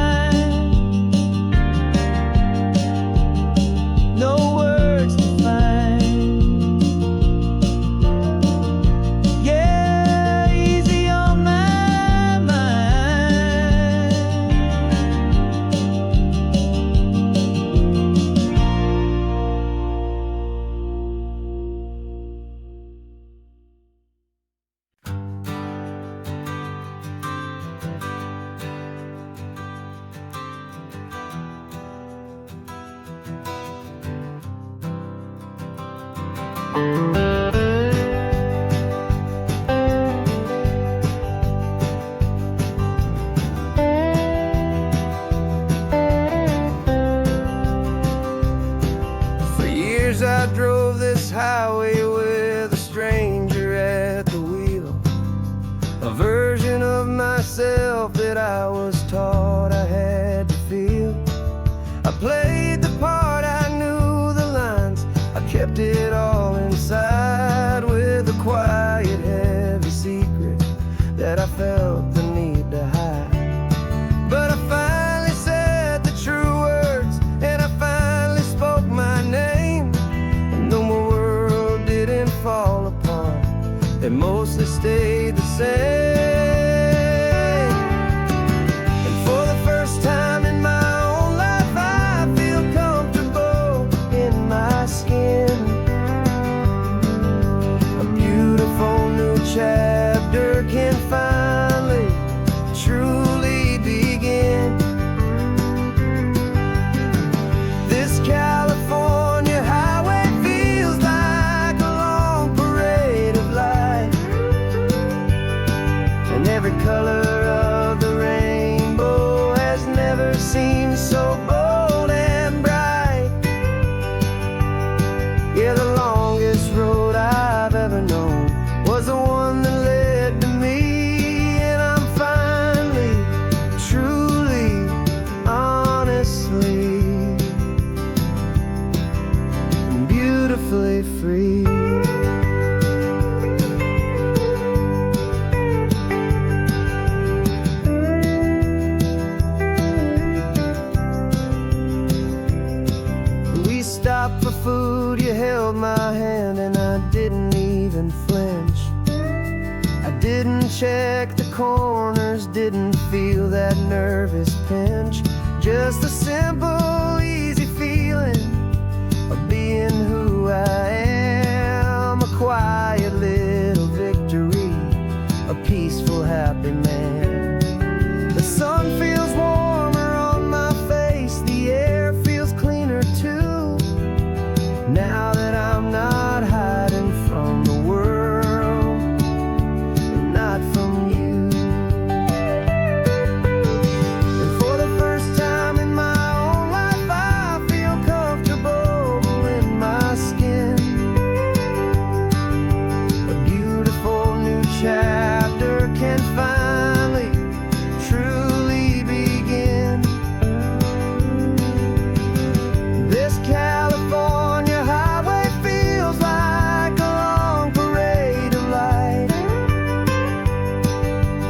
No words to find. Yeah, easy on my mind. For years I drove this highway with a stranger I was taught I had to feel. I played the part, I knew the lines, I kept it all inside with a quiet, heavy secret that I felt the need to hide. But I finally said the true words, and I finally spoke my name. And though my world didn't fall apart, it mostly stayed the same. And for the first time in my own life, I feel comfortable in my skin. A beautiful new chapter can finally truly begin. This California highway feels like a long parade of light, and every color of the rainbow has never seemed so bold and bright. Yeah, the longest road I've ever known was the one that led to me, and I'm finally, truly, honestly, and beautifully free. We stopped for food, you held my hand, and I didn't even flinch. I didn't check the corners, didn't feel that nervous pinch. Just a simple, easy feeling of being who I am. A quiet little victory, a peaceful, happy man. The sun feels warmer on my face, the air feels cleaner too, now that I'm not hiding from the world, and not from you. And for the first time in my own life, I feel comfortable in my skin. A beautiful new chapter can finally truly begin. This California highway feels like a long parade of light,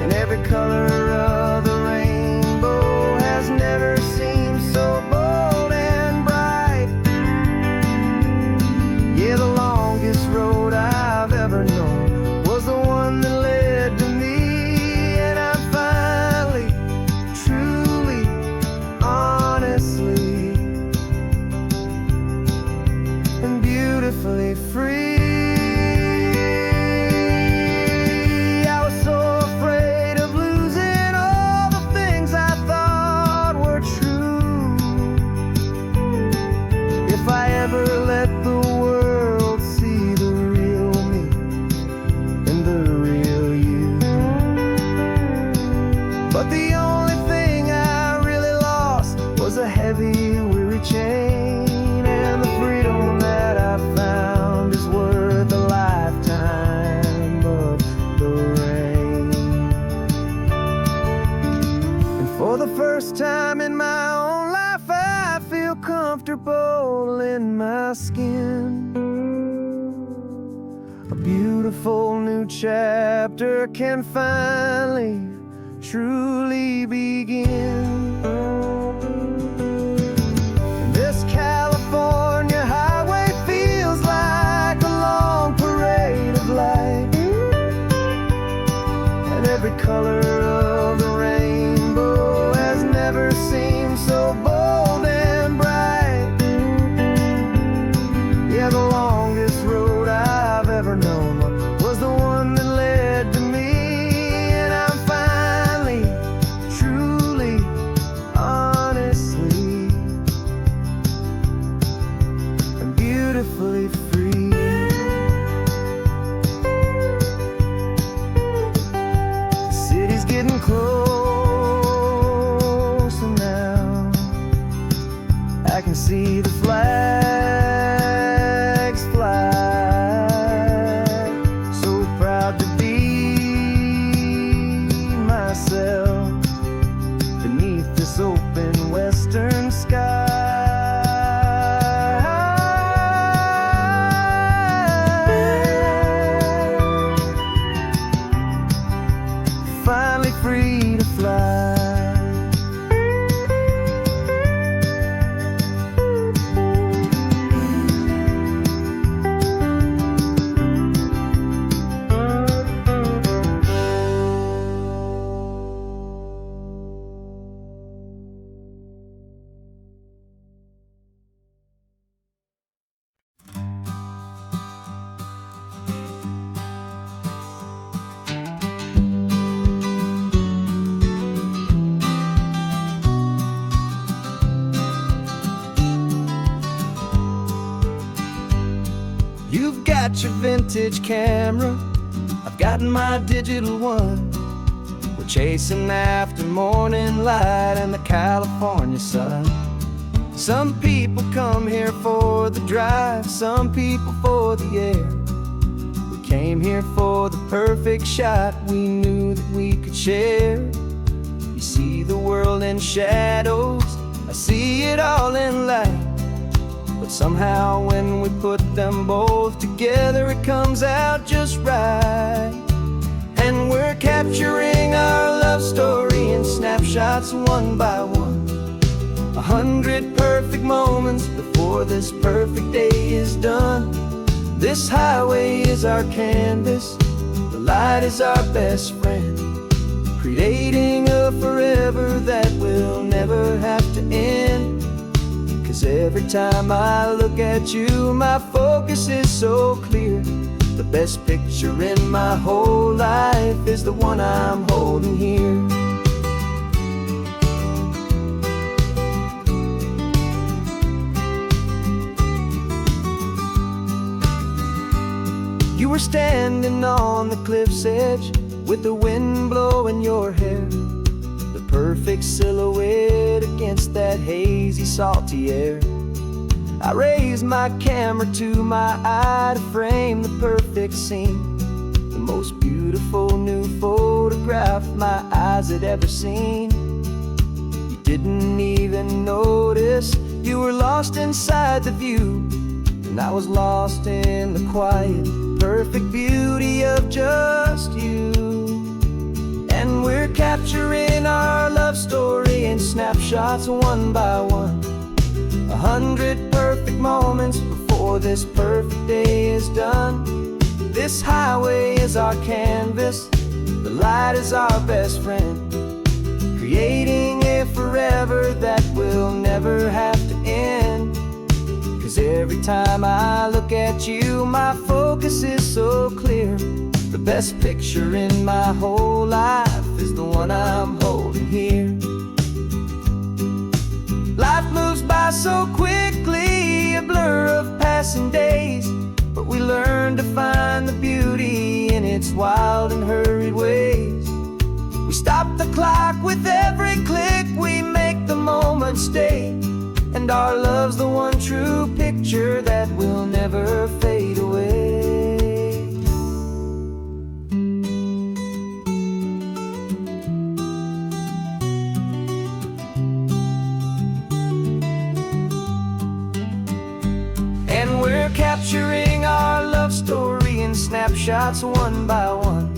and every color of the rainbow has never seemed so bold and bright. Yeah, the longest road I've ever known was the one that led to me, and I'm finally, truly, honestly, and beautifully free. I was so afraid of losing all the things I thought were true. If I ever let the world see the real me and the real you. But the only thing I really lost was a heavy, weary chain, and the freedom that I found is worth a lifetime of the rain. And for the first time in my own life, I feel comfortable in my skin. A beautiful new chapter can finally, truly begin. This California highway feels like a long parade of light, and every color of the rainbow has never seemed so bold and bright. Yeah, the longest road I've ever known was the one that led to me, and I'm finally, truly, vintage camera, I've got my digital one. We're chasing after morning light and the California sun. Some people come here for the drive, some people for the air. We came here for the perfect shot we knew that we could share. You see the world in shadows, I see it all in light. But somehow when we put them both together, it comes out just right. And we're capturing our love story in snapshots one by one. 100 perfect moments before this perfect day is done. This highway is our canvas, the light is our best friend, creating a forever that will never have to end. 'Cause every time I look at you, my focus is so clear. The best picture in my whole life is the one I'm holding here. You were standing on the cliff's edge with the wind blowing your hair, the perfect silhouette against that hazy, salty air. I raised my camera to my eye to frame the perfect scene, the most beautiful new photograph my eyes had ever seen. You didn't even notice you were lost inside the view, and I was lost in the quiet, perfect beauty of just you. And we're capturing our love story in snapshots one by one. 100 perfect moments before this perfect day is done. This highway is our canvas, the light is our best friend, creating a forever that will never have to end. 'Cause every time I look at you, my focus is so clear. The best picture in my whole life is the one I'm holding here. Life moves by so quickly, a blur of passing days, but we learn to find the beauty in its wild and hurried ways. We stop the clock with every click, we make the moment stay, and our love's the one true picture that will never fade away. Capturing our love story in snapshots one by one.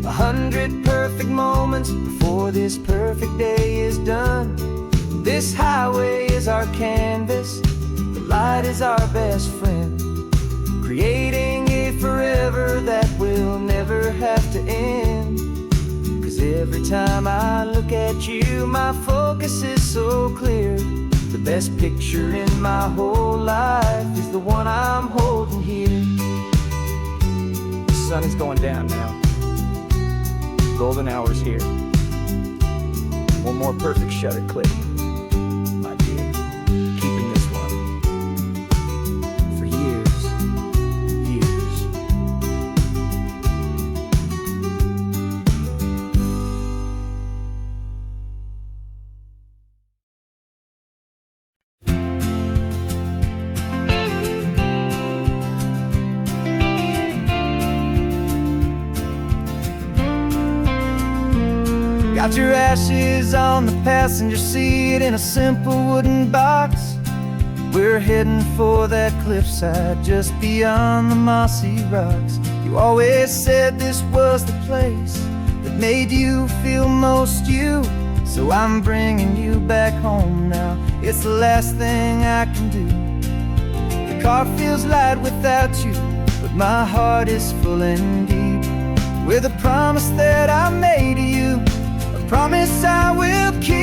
100 perfect moments before this perfect day is done. This highway is our canvas, the light is our best friend, creating a forever that will never have to end. 'Cause every time I look at you, my focus is so clear. The best picture in my whole life is the one I'm holding here. The sun is going down now. Golden hour's here. One more perfect shutter click, my dear. Keeping this one for years, years. Got your ashes on the passenger seat in a simple wooden box. We're heading for that cliffside just beyond the mossy rocks. You always said this was the place that made you feel most you, so I'm bringing you back home now. It's the last thing I can do. The car feels light without you, but my heart is full and deep with a promise that I made to you, promise I will keep.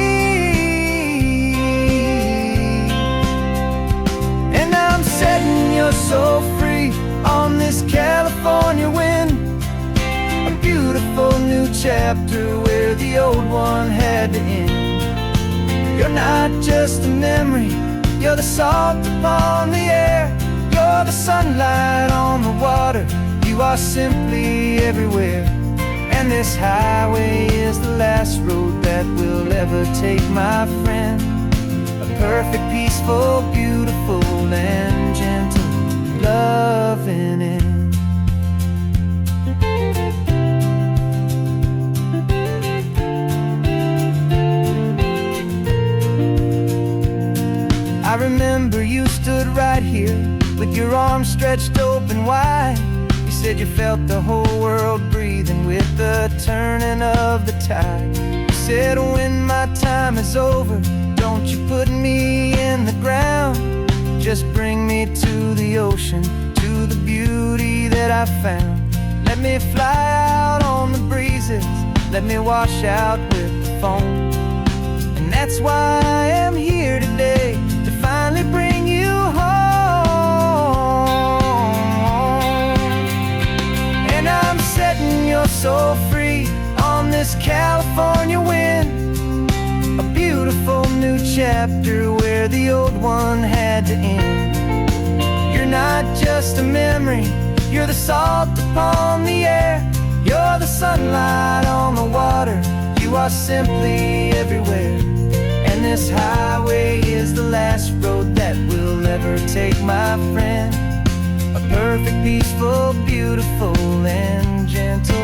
And I'm setting you so free on this California wind, a beautiful new chapter where the old one had to end. You're not just a memory, you're the salt upon the air, you're You're the sunlight on the water, you are simply everywhere. And this highway is the last road that we'll ever take, my friend. A perfect, peaceful, beautiful, and gentle loving end. I remember you stood right here with your arms stretched open wide. You said you felt the whole world breathing with the turning of the tide. You said, when my time is over, don't you put me in the ground. Just bring me to the ocean, to the beauty that I found. Let me fly out on the breezes, let me wash out with the foam. And that's why I am here today, to finally bring you home. And I'm setting your soul free on this California wind. A beautiful new chapter where the old one had to end. You're not just a memory, you're the salt upon the air. You're the sunlight on the water, you are simply everywhere. And this highway is the last road that we'll ever take, my friend. A perfect, peaceful, beautiful, and gentle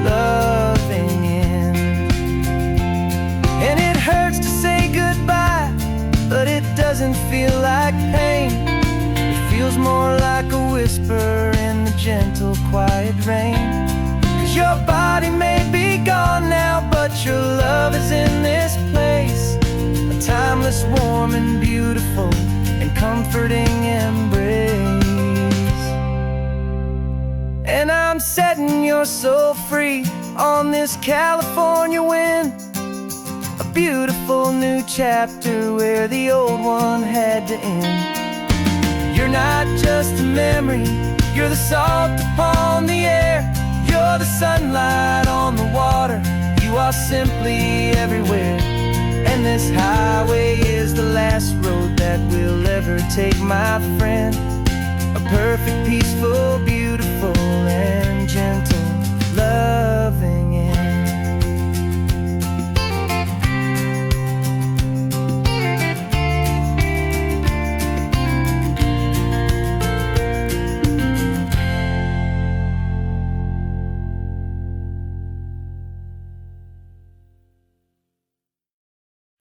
loving end. And it hurts to say goodbye, but it doesn't feel like pain. It feels more like a whisper in the gentle, quiet rain. 'Cause your body may be gone now, but your love is in this place. A timeless, warm, and beautiful, and comforting embrace. And I'm setting your soul free on this California wind. A beautiful new chapter where the old one had to end. You're not just a memory, you're the salt upon the air. You're the sunlight on the water, you are simply everywhere. And this highway is the last road that we'll ever take, my friend. A perfect, peaceful, beautiful, and gentle